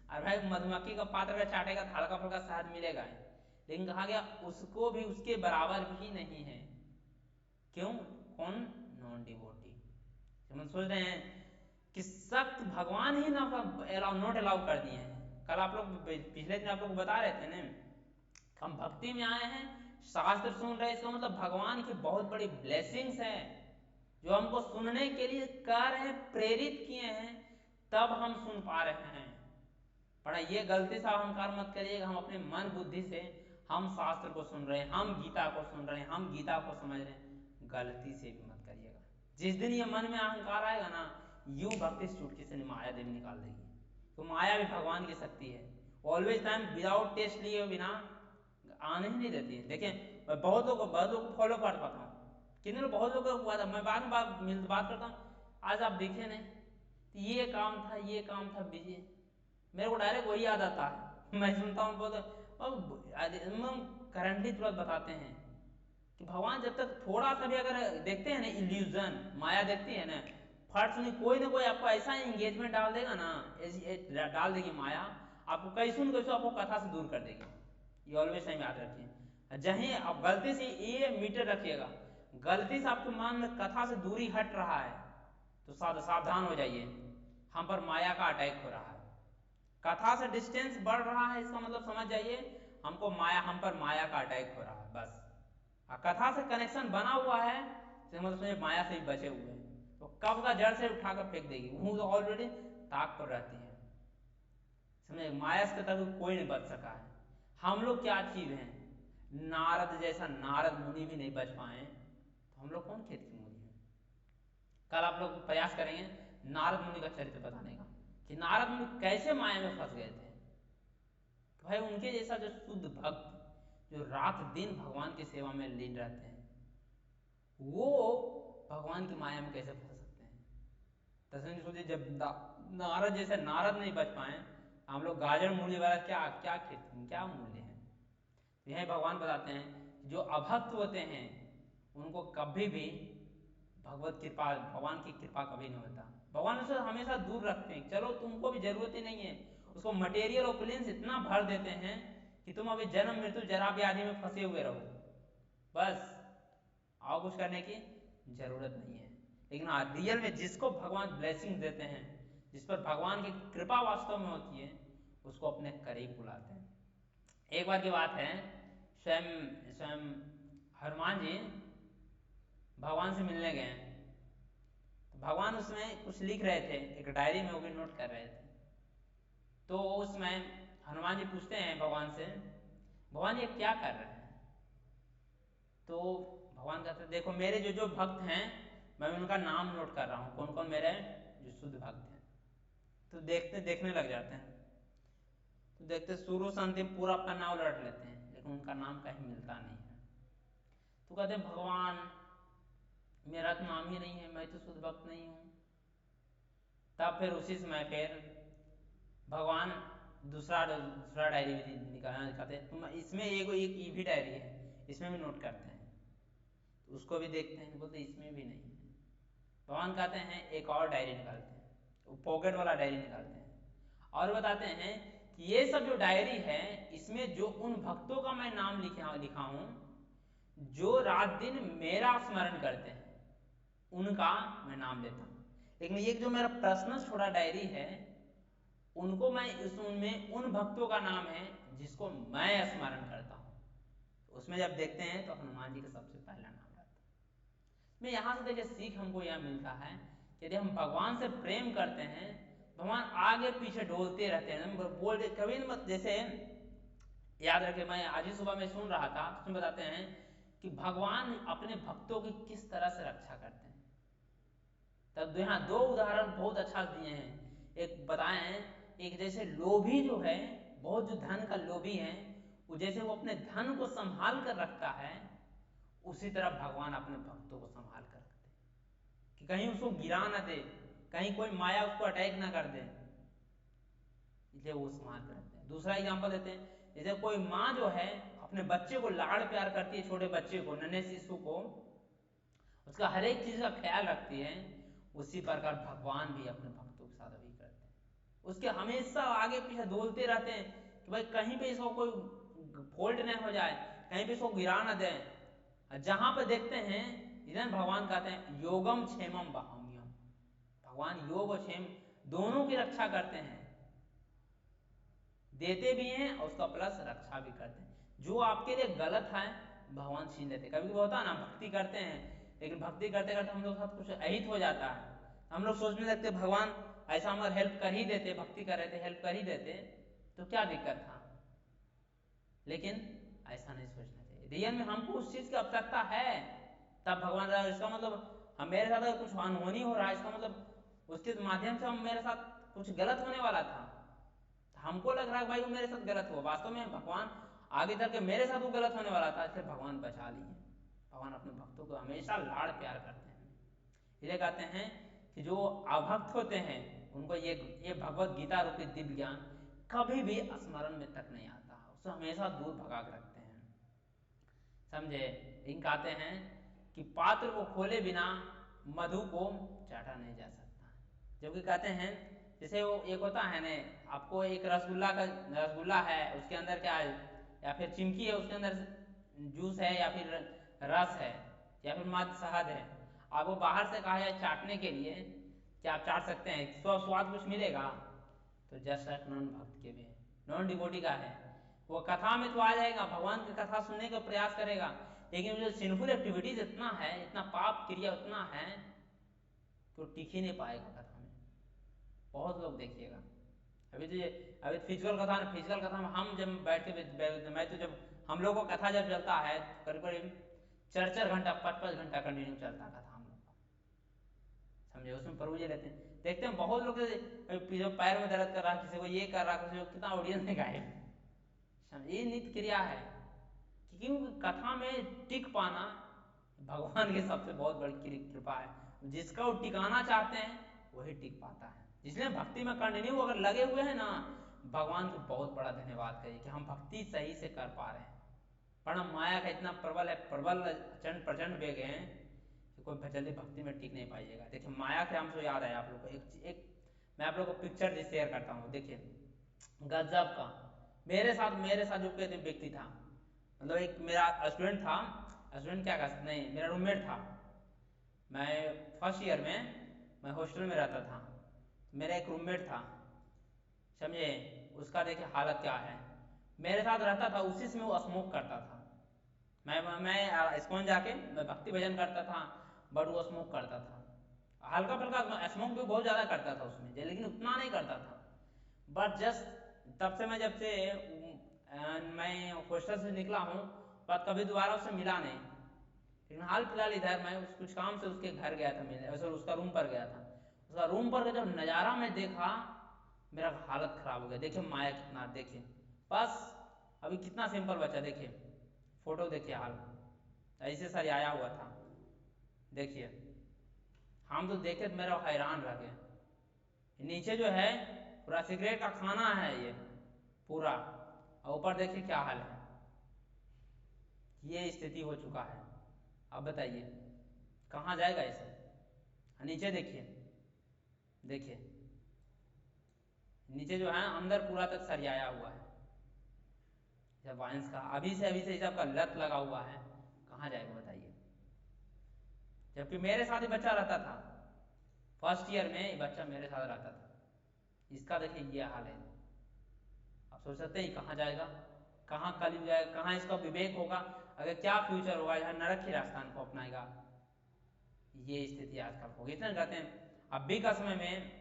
और भाई मधुमक्खी का पात्र अगर चाटेगा तो हल्का फुल्का शहद मिलेगा, लेकिन कहा गया उसको भी उसके बराबर भी नहीं है। क्यों? कौन? Non devotee. हम सोच रहे हैं कि सख्त भगवान ही नॉट अलाउ कर दिए हैं। कल आप लोग पिछले दिन आप लोग बता रहे थे ना, हम भक्ति में आए हैं, शास्त्र सुन रहे हैं, इसका मतलब भगवान की बहुत बड़ी ब्लेसिंग्स है जो हमको सुनने के लिए कह रहे हैं, प्रेरित किए हैं, तब हम सुन पा रहे हैं। पर ये गलती से अहंकार मत करिएगा, हम अपने मन बुद्धि से हम शास्त्र को सुन रहे हैं, हम गीता को सुन रहे हैं, हम गीता को समझ रहे हैं, गलती से भी मत करिएगा। जिस दिन ये मन में अहंकार आएगा ना, यूं भक्ति चुटकी से माया देवी निकाल देगी। तो माया भी भगवान की शक्ति है, ऑलवेज टाइम विदाउट टेस्ट लिए बिना आने ही नहीं देती है। देखिए मैं बहुत लोग को फॉलो कर पाता हूँ, कितने लोग बहुत लोगों को हुआ था, मैं बाद में बात करता हूँ, आज आप देखे नहीं, ये काम था, ये काम था, बिजी, मेरे को डायरेक्ट वही याद आता है। मैं सुनता हूँ बहुत करंटली तुरंत बताते हैं कि भगवान जब तक थोड़ा सा भी अगर देखते हैं ना इल्यूजन, माया देखती है ना, फट सुनी कोई ना कोई आपको ऐसा एंगेजमेंट डाल देगा ना, डाल देगी माया, आपको कैसे न कैसे आपको कथा से दूर कर देगी। ये ऑलवेज टाइम याद रखिए। जहीं आप गलती से ये मीटर रखिएगा, गलती से आपके मन में कथा से दूरी हट रहा है तो सावधान हो जाइए, हम पर माया का अटैक हो रहा है। कथा से डिस्टेंस बढ़ रहा है, इसका मतलब समझ जाइए हमको हम पर माया का अटैक हो रहा है बस। कथा से कनेक्शन बना हुआ है तो मतलब समझिए माया से भी बचे हुए हैं, तो कब का जड़ से उठाकर फेंक देगी, वो तो ऑलरेडी ताक पर रहती है। समझे, माया से तक कोई नहीं बच सका है। हम लोग क्या चीज हैं, नारद जैसा नारद मुनि भी नहीं बच पाए, तो हम लोग कौन खेत की मुनि है। कल आप लोग प्रयास करेंगे नारद मुनि का चरित्र बताने का, कि नारद मुनि कैसे माया में फंस गए थे। तो भाई उनके जैसा जो शुद्ध भक्त, जो रात दिन भगवान की सेवा में लीन रहते हैं, वो भगवान की माया में कैसे फंस सकते हैं। तस्वीर सोचिए, जब नारद जैसे नारद नहीं बच पाए, हम लोग गाजर मूल्य वाला क्या क्या क्या मूल्य है। यही भगवान बताते हैं जो अभक्त होते हैं उनको कभी भी भगवत कृपा, भगवान की कृपा कभी नहीं होता। भगवान उसे हमेशा दूर रखते हैं, चलो तुमको भी जरूरत ही नहीं है, उसको मटेरियल ओपुलेंस इतना भर देते हैं कि तुम अभी जन्म मृत्यु जरा व्याधि में फंसे हुए रहो, बस और कुछ करने की जरूरत नहीं है। लेकिन हाँ, रियल में जिसको भगवान ब्लेसिंग देते हैं, जिस पर भगवान की कृपा वास्तव में होती है, उसको अपने करीब बुलाते हैं। एक बार की बात है, स्वयं स्वयं हनुमान जी भगवान से मिलने गए, तो भगवान उसमें कुछ लिख रहे थे एक डायरी में, वो भी नोट कर रहे थे। तो उसमें हनुमान जी पूछते हैं भगवान से, भगवान ये क्या कर रहे हैं। तो भगवान कहते हैं देखो मेरे जो जो भक्त हैं मैं उनका नाम नोट कर रहा हूँ, कौन कौन मेरे जो शुद्ध भक्त हैं। तो देखने लग जाते हैं, तो देखते शुरू से अंतिम पूरा पन्ना उलट लेते हैं, लेकिन उनका नाम कहीं मिलता नहीं है। तो कहते हैं भगवान मेरा तो नाम ही नहीं है, मैं तो शुद्ध भक्त नहीं हूँ। तब फिर उसी समय फिर भगवान दूसरा डायरी भी निकालना दिखाते हैं, तुम इसमें एक ये भी डायरी है, इसमें भी नोट करते हैं। तो उसको भी देखते हैं, बोलते इसमें भी नहीं है। भगवान कहते हैं एक और डायरी निकालते हैं, वो पॉकेट वाला डायरी निकालते हैं और बताते हैं कि ये सब जो डायरी है इसमें जो उन भक्तों का मैं नाम लिखा हूं जो रात दिन मेरा स्मरण करते हैं, उनका मैं नाम लेता हूं। लेकिन ये जो मेरा पर्सनल छोटा डायरी है, उनको मैं उनमें उन भक्तों का नाम है जिसको मैं स्मरण करता हूं। उसमें जब देखते हैं तो हनुमान जी का सबसे पहला नाम रहता है। मैं यहां से देखिए सीख हमको यह मिलता है कि यदि हम भगवान से प्रेम करते हैं, भगवान आगे पीछे डोलते रहते हैं, बोलते कभी मत। जैसे याद रखे, मैं आज ही सुबह में सुन रहा था, उसमें बताते हैं कि भगवान अपने भक्तों की किस तरह से रक्षा करते हैं। तब यहाँ दो उदाहरण बहुत अच्छा दिए हैं। एक बताए हैं, एक जैसे लोभी जो है, बहुत जो धन का लोभी है, वो जैसे वो अपने धन को संभाल कर रखता है, उसी तरह भगवान अपने भक्तों को संभाल कर रखते हैं कि कहीं उसको गिरा ना दे, कहीं कोई माया उसको अटैक ना कर दे, इसलिए वो संभाल कर रखते हैं। दूसरा एग्जाम्पल देते हैं, जैसे कोई माँ जो है अपने बच्चे को लाड़ प्यार करती है, छोटे बच्चे को, नन्हे शिशु को, उसका हर एक चीज का ख्याल रखती है, उसी प्रकार भगवान भी अपने भक्तों के साथ अभी करते हैं। उसके हमेशा आगे पीछे डोलते रहते हैं कि भाई कहीं पे इसको कोई फॉल्ट नहीं हो जाए, कहीं पे इसको गिरा ना दें। जहां पर देखते हैं इधर भगवान कहते हैं योगम क्षेमम बहाम्यम, भगवान योग और क्षेम दोनों की रक्षा करते हैं, देते भी हैं और उसका प्लस रक्षा भी करते हैं। जो आपके लिए गलत है भगवान छीन लेते। कभी कभी होता है ना, भक्ति करते हैं लेकिन भक्ति करते करते हम लोग साथ कुछ अहित हो जाता है, हम लोग सोचने लगते भगवान ऐसा हमारे हेल्प कर ही देते, भक्ति कर रहे थे हेल्प कर ही देते तो क्या दिक्कत था। लेकिन ऐसा नहीं सोचना चाहिए। रियल में हमको उस चीज की आवश्यकता है, तब भगवान, इसका मतलब हम मेरे साथ अगर कुछ अनहोनी हो रहा है, इसका मतलब उसके माध्यम से हम मेरे साथ कुछ गलत होने वाला था, हमको लग रहा है भाई वो मेरे साथ गलत हुआ, वास्तव में भगवान आगे चल के मेरे साथ वो गलत होने वाला था, इसलिए भगवान बचा लिए। भगवान अपने भक्तों को हमेशा लाड़ प्यार करते हैं। इसलिए कहते हैं कि जो अभक्त होते हैं उनको ये भगवत गीता रूपी दिव्य ज्ञान कभी भी स्मरण में तक नहीं आता, उससे हमेशा दूर भगा के रखते हैं। समझे? इन कहते हैं कि पात्र को खोले बिना मधु को चाटा नहीं जा सकता। जबकि कहते हैं जैसे वो एक होता है ना, आपको एक रसगुल्ला है, उसके अंदर क्या है, या फिर चिमकी है, उसके अंदर जूस है या फिर रस है या फिर मात्र शहद है, आपको बाहर से कहा है चाटने के लिए, क्या आप चाट सकते हैं? स्वाद कुछ मिलेगा? तो जस्ट लाइक नॉन भक्त के भी, नॉन डिवोटी का है, वो कथा में तो आ जाएगा, भगवान की कथा सुनने का प्रयास करेगा, लेकिन जो सिंफुल एक्टिविटीज इतना है, इतना पाप क्रिया उतना है कि वो टिक ही नहीं पाएगा कथा में। बहुत लोग देखिएगा, अभी फिजिकल कथा में, हम जब बैठ के, मैं तो जब हम लोग को कथा जब चलता है करीब करीब 4-4 घंटा 5-5 घंटा कंटिन्यू चलता कथा हम लोग का, समझे? उसमें प्रभु जी रहते हैं, देखते हैं बहुत लोग पैर में दर्द कर रहा है, किसी को ये कर रहा है, किसी को कितना ऑडियंस में गायब, ये नित्य क्रिया है। क्योंकि कथा में टिक पाना भगवान की सबसे बहुत बड़ी कृपा है, जिसका वो टिकाना चाहते हैं वही टिक पाता है। इसलिए भक्ति में कंटिन्यू अगर लगे हुए हैं ना, भगवान को बहुत बड़ा धन्यवाद करिए कि हम भक्ति सही से कर पा रहे हैं। वरना माया का इतना प्रबल है, प्रबल प्रचंड वेग है कि कोई जल्दी भक्ति में टिक नहीं पाइएगा। देखिए माया के हमसे याद है आप लोग को एक मैं आप लोग को पिक्चर शेयर करता हूँ। देखिए गजब का मेरे साथ जो व्यक्ति था, मतलब एक मेरा स्टूडेंट था, स्टूडेंट क्या कह सकते, नहीं मेरा रूममेट था। मैं फर्स्ट ईयर में मैं हॉस्टल में रहता था, मेरा एक रूममेट था, समझे? उसका देखिए हालत क्या है, मेरे साथ रहता था, उसी से वो स्मोक करता था। मैं स्कूल जाके मैं भक्ति भजन करता था, बट वो स्मोक करता था, हल्का फुल्का स्मोक भी बहुत ज़्यादा करता था उसमें, लेकिन उतना नहीं करता था। बट जस्ट तब से मैं हॉस्टल से निकला हूँ, पर कभी दोबारा उससे मिला नहीं। लेकिन हाल फिलहाल इधर मैं कुछ काम से उसके घर गया था, मिलने उसका रूम पर गया था। उसका रूम पर जब नज़ारा मैं देखा, मेरा हालत खराब हो गया। देखिए माया कितना, देखिए बस अभी कितना सिंपल बच्चा, देखिए फोटो देखिए, हाल ऐसे सर आया हुआ था। देखिए हम तो देखे तो मेरा हैरान रह गए। नीचे जो है पूरा सिगरेट का खाना है ये पूरा, और ऊपर देखिए क्या हाल है, ये स्थिति हो चुका है। अब बताइए कहाँ जाएगा इसे? नीचे देखिए, देखिए नीचे जो है अंदर पूरा तक सरियाया हुआ है, जब वाइंस का अभी से सबका लत लगा हुआ है, कहाँ जाएगा बताइए? जबकि मेरे साथ ही बच्चा रहता था, फर्स्ट ईयर में ये बच्चा मेरे साथ रहता था, इसका देखिए ये हाल है। आप सोच सकते हैं कहाँ जाएगा, कहाँ कल जाएगा, कहाँ इसका विवेक होगा, अगर क्या फ्यूचर होगा, यहाँ नरक ही रास्ता को अपनाएगा। ये स्थिति आजकल होगी। इतना कहते हैं अभी का समय में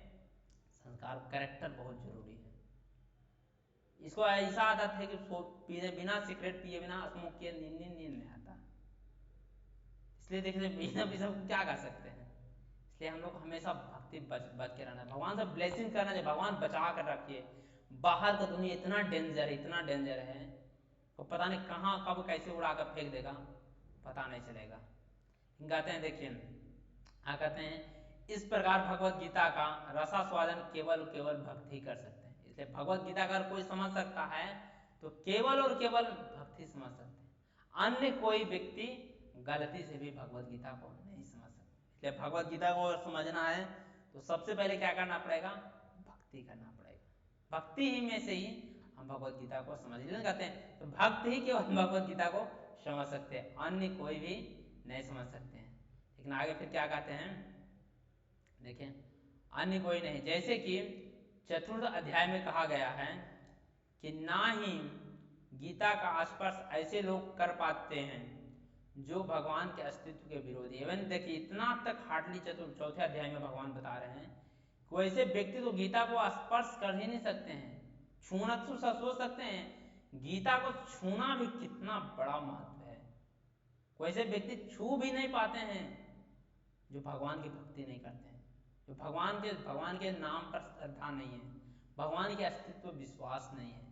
संस्कार कैरेक्टर बहुत जरूरी है। इसको ऐसा आदत है कि बिना सिगरेट पिए बिना स्मोक किए नींद नहीं आता, इसलिए देखिए बिना भी सब क्या कर सकते हैं। इसलिए हम लोग हमेशा भक्ति बच के रहना, भगवान से ब्लेसिंग करना चाहिए, भगवान बचा कर रखिए। बाहर का दुनिया इतना डेंजर है, तो पता नहीं कहाँ कब कैसे उड़ा कर फेंक देगा, पता नहीं चलेगा। कहते हैं देखिए कहते हैं इस प्रकार भगवत गीता का रसास्वादन केवल भक्त ही कर सकते हैं। इसलिए भगवत गीता का अगर कोई समझ सकता है तो केवल और केवल भक्त ही समझ सकते हैं। अन्य कोई व्यक्ति गलती से भी भगवत गीता को नहीं समझ सकता। इसलिए भगवत गीता को अगर समझना है तो सबसे पहले क्या करना पड़ेगा? भक्ति करना पड़ेगा। भक्ति ही में से ही हम भगवत गीता को समझ कहते हैं, तो भक्त ही केवल भगवत गीता को समझ सकते हैं, अन्य कोई भी नहीं समझ सकते हैं। लेकिन आगे फिर क्या कहते हैं, देखें अन्य कोई नहीं, जैसे कि चतुर्थ अध्याय में कहा गया है कि ना ही गीता का स्पर्श ऐसे लोग कर पाते हैं जो भगवान के अस्तित्व के विरोधी। इवन देखिए इतना तक हार्डली चौथे अध्याय में भगवान बता रहे हैं कि ऐसे व्यक्ति तो गीता को स्पर्श कर ही नहीं सकते हैं, छूना तो सोच सकते हैं, गीता को छूना भी कितना बड़ा महत्व है। कोई ऐसे व्यक्ति छू भी नहीं पाते हैं जो भगवान की भक्ति नहीं करते हैं, जो भगवान के नाम पर श्रद्धा नहीं है, भगवान के अस्तित्व विश्वास नहीं है,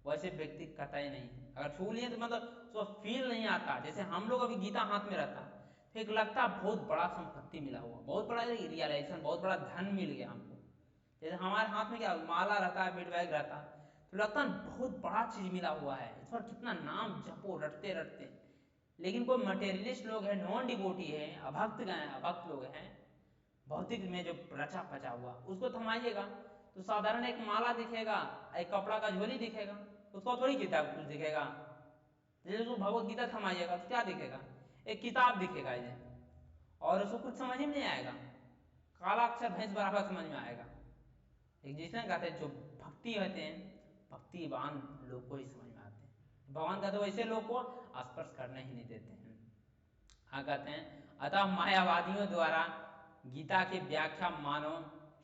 वैसे व्यक्ति कतई नहीं है। अगर छू लिए तो मतलब उसको फील नहीं आता। जैसे हम लोग अभी गीता हाथ में रहता तो एक लगता बहुत बड़ा संपत्ति मिला हुआ, बहुत बड़ा रियलाइजेशन, बहुत बड़ा धन मिल गया हमको। जैसे हमारे हाथ में क्या माला रहता है, बिट बैग रहता है, तो लगता है बहुत बड़ा चीज मिला हुआ है, इस पर कितना नाम जपो रटते रटते। लेकिन कोई मटेरियलिस्ट लोग हैं, नॉन डिवोटी है, अभक्त लोग हैं, भौतिक में जो रचा पचा हुआ, उसको थमाइएगा तो साधारण एक माला दिखेगा, एक कपड़ा का झोली दिखेगा, उसको थोड़ी किताब कुछ दिखेगा। जैसे उसको भगवत गीता थमाइएगा तो क्या दिखेगा, एक किताब दिखेगा ये, और उसको कुछ समझ में नहीं आएगा, काला अक्षर भैंस बराबर समझ में आएगा। एक जिसने कहते हैं जो भक्ति होते हैं, भक्तिवान लोग को ही समझ में आते हैं। भगवान कहते वैसे लोग को स्पर्श करने ही नहीं देते हैं। कहते हैं अतः मायावादियों द्वारा गीता की व्याख्या मानो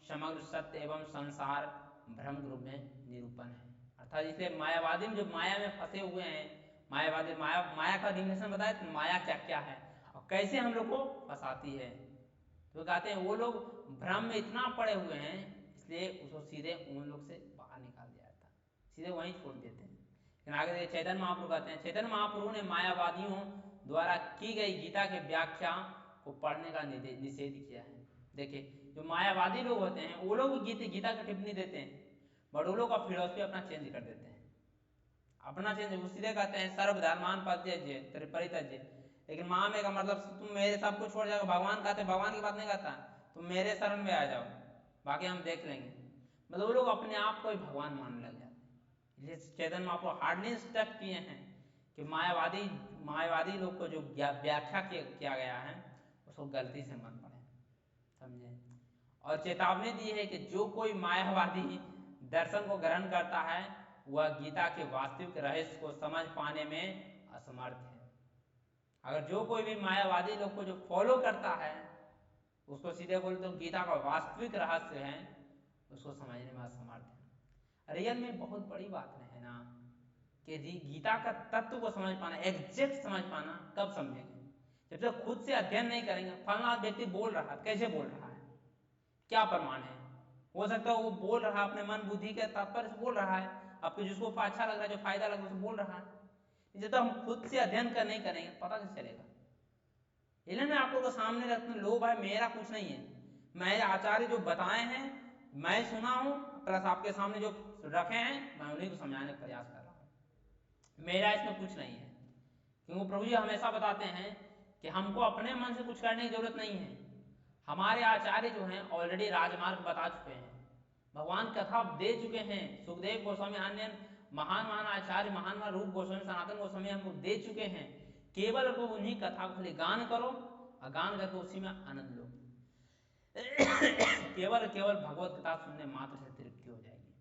समग्र सत्य एवं संसार भ्रम रूप में निरूपण है। अर्थात इसलिए मायावादी जो माया में फंसे हुए हैं, मायावादी माया का डिफिनेशन बताए तो माया क्या क्या है और कैसे हम लोग को फंसाती है। तो कहते हैं वो लोग भ्रम में इतना पड़े हुए हैं, इसलिए उसको सीधे उन लोग से बाहर निकाल दिया जाता है, सीधे वहीं छोड़ देते हैं। लेकिन आगे चैतन्य महाप्रभु कहते हैं, चैतन्य महाप्रभु ने मायावादियों द्वारा की गई गीता के व्याख्या को पढ़ने का निषेध किया है। देखिए जो मायावादी लोग होते हैं वो लोग गीता की टिप्पणी देते हैं, बट वो लोग का फिलोसफी अपना चेंज कर देते हैं, अपना चेंज। वो सीधे कहते हैं सर्वधर्मान परित्यज्य परित्यज्य, लेकिन माँ में का मतलब तुम मेरे सब कुछ छोड़ जाओ। भगवान कहते भगवान की बात नहीं कहता, तुम मेरे शरण में आ जाओ, बाकी हम देख लेंगे। मतलब वो लोग अपने आप को ही भगवान मानने लग जाते हैं। इसलिए चैतन्य महाप्रभु हार्डली स्टेप किए हैं कि मायावादी लोग को जो व्याख्या किया गया है उसको गलती से मत पढ़े, समझे। और चेतावनी दी है कि जो कोई मायावादी दर्शन को ग्रहण करता है वह गीता के वास्तविक रहस्य को समझ पाने में असमर्थ है। अगर जो कोई भी मायावादी लोग को जो फॉलो करता है उसको सीधे बोलते तो गीता का वास्तविक रहस्य है उसको समझने में असमर्थ है। रियल में बहुत बड़ी बात है ना कि गीता का तत्व को समझ पाना, एग्जैक्ट समझ पाना कब समझेंगे, जब तक खुद से अध्ययन नहीं करेंगे। फलना व्यक्ति बोल रहा है, कैसे बोल रहा है, क्या प्रमाण है। हो सकता है वो बोल रहा है अपने मन बुद्धि के तात्पर्य से बोल रहा है, आपको जिसको अच्छा लग रहा है, जो फायदा लग रहा है, बोल रहा है। जब तक हम खुद से अध्ययन कर नहीं करेंगे पता कैसे चलेगा। इसलिए मैं आप लोगों के सामने रखता हूँ, लो भाई मेरा कुछ नहीं है, मैं आचार्य जो बताए हैं मैं सुना हूँ, प्लस आपके सामने जो रखे हैं मैं उन्हीं को समझाने का प्रयास कर रहा हूँ। मेरा इसमें कुछ नहीं है, क्योंकि प्रभु जी हमेशा बताते हैं कि हमको अपने मन से कुछ करने की जरूरत नहीं है। हमारे आचार्य जो हैं ऑलरेडी राजमार्ग बता चुके हैं, भगवान कथा दे चुके हैं। सुखदेव गोस्वामी, अन्य महान महान आचार्य, महान महान रूप गोस्वामी, सनातन गोस्वामी हमको दे चुके हैं। केवल को उन्हीं कथा को खाली गान करो और गान करके उसी में आनंद लो। केवल केवल भगवत कथा सुनने मात्र से तृप्ति हो जाएगी,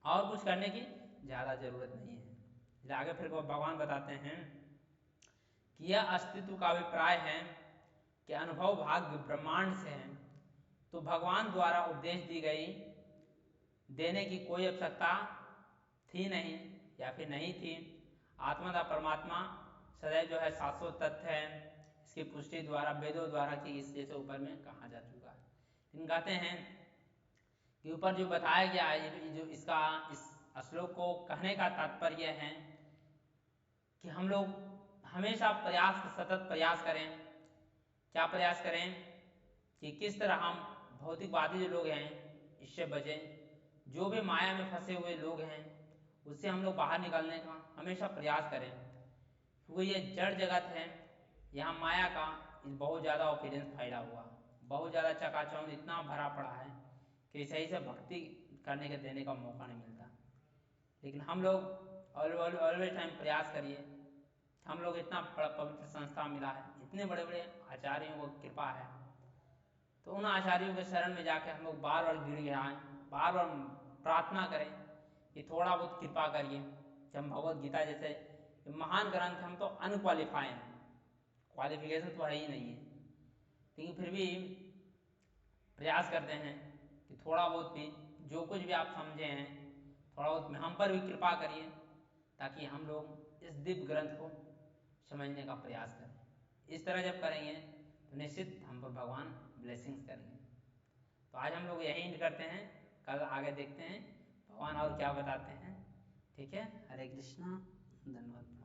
और कुछ करने की ज़्यादा जरूरत नहीं है। आगे फिर भगवान बताते हैं कि यह अस्तित्व का अभिप्राय है कि अनुभव भाग्य ब्रह्मांड से है, तो भगवान द्वारा उपदेश दी गई देने की कोई आवश्यकता थी नहीं या फिर नहीं थी। आत्मा का परमात्मा सदैव जो है शाश्वत तथ्य है, इसकी पुष्टि द्वारा वेदों द्वारा की इस जैसे ऊपर में कहा जा चुका है। लेकिन कहते हैं कि ऊपर जो बताया गया है, जो इसका इस श्लोक को कहने का तात्पर्य है कि हम लोग हमेशा सतत प्रयास करें। क्या प्रयास करें कि किस तरह हम भौतिकवादी जो लोग हैं इससे बचें, जो भी माया में फंसे हुए लोग हैं उससे हम लोग बाहर निकलने का हमेशा प्रयास करें। क्योंकि ये जड़ जगत है, यहाँ माया का बहुत ज़्यादा ओपिनियंस फैला हुआ, बहुत ज़्यादा चकाचौंध इतना भरा पड़ा है कि सही से भक्ति करने के देने का मौका नहीं मिलता। लेकिन हम लोग ऑलवेज टाइम प्रयास करिए। हम लोग इतना बड़ा पवित्र संस्था मिला है, इतने बड़े बड़े आचार्यों को कृपा है, तो उन आचार्यों के शरण में जाकर हम लोग बार बार गिड़गिड़ाएं, बार बार प्रार्थना करें कि थोड़ा बहुत कृपा करिए। जब हम भगवत गीता जैसे महान ग्रंथ, हम तो अनक्वालिफाई हैं, क्वालिफिकेशन तो है ही नहीं है, लेकिन फिर भी प्रयास करते हैं कि थोड़ा बहुत भी जो कुछ भी आप समझे हैं थोड़ा बहुत हम पर भी कृपा करिए, ताकि हम लोग इस दिव्य ग्रंथ को समझने का प्रयास करें। इस तरह जब करेंगे तो निश्चित हम पर भगवान ब्लेसिंग्स करेंगे। तो आज हम लोग यही एंड करते हैं, कल आगे देखते हैं भगवान और क्या बताते हैं। ठीक है, हरे कृष्णा, धन्यवाद।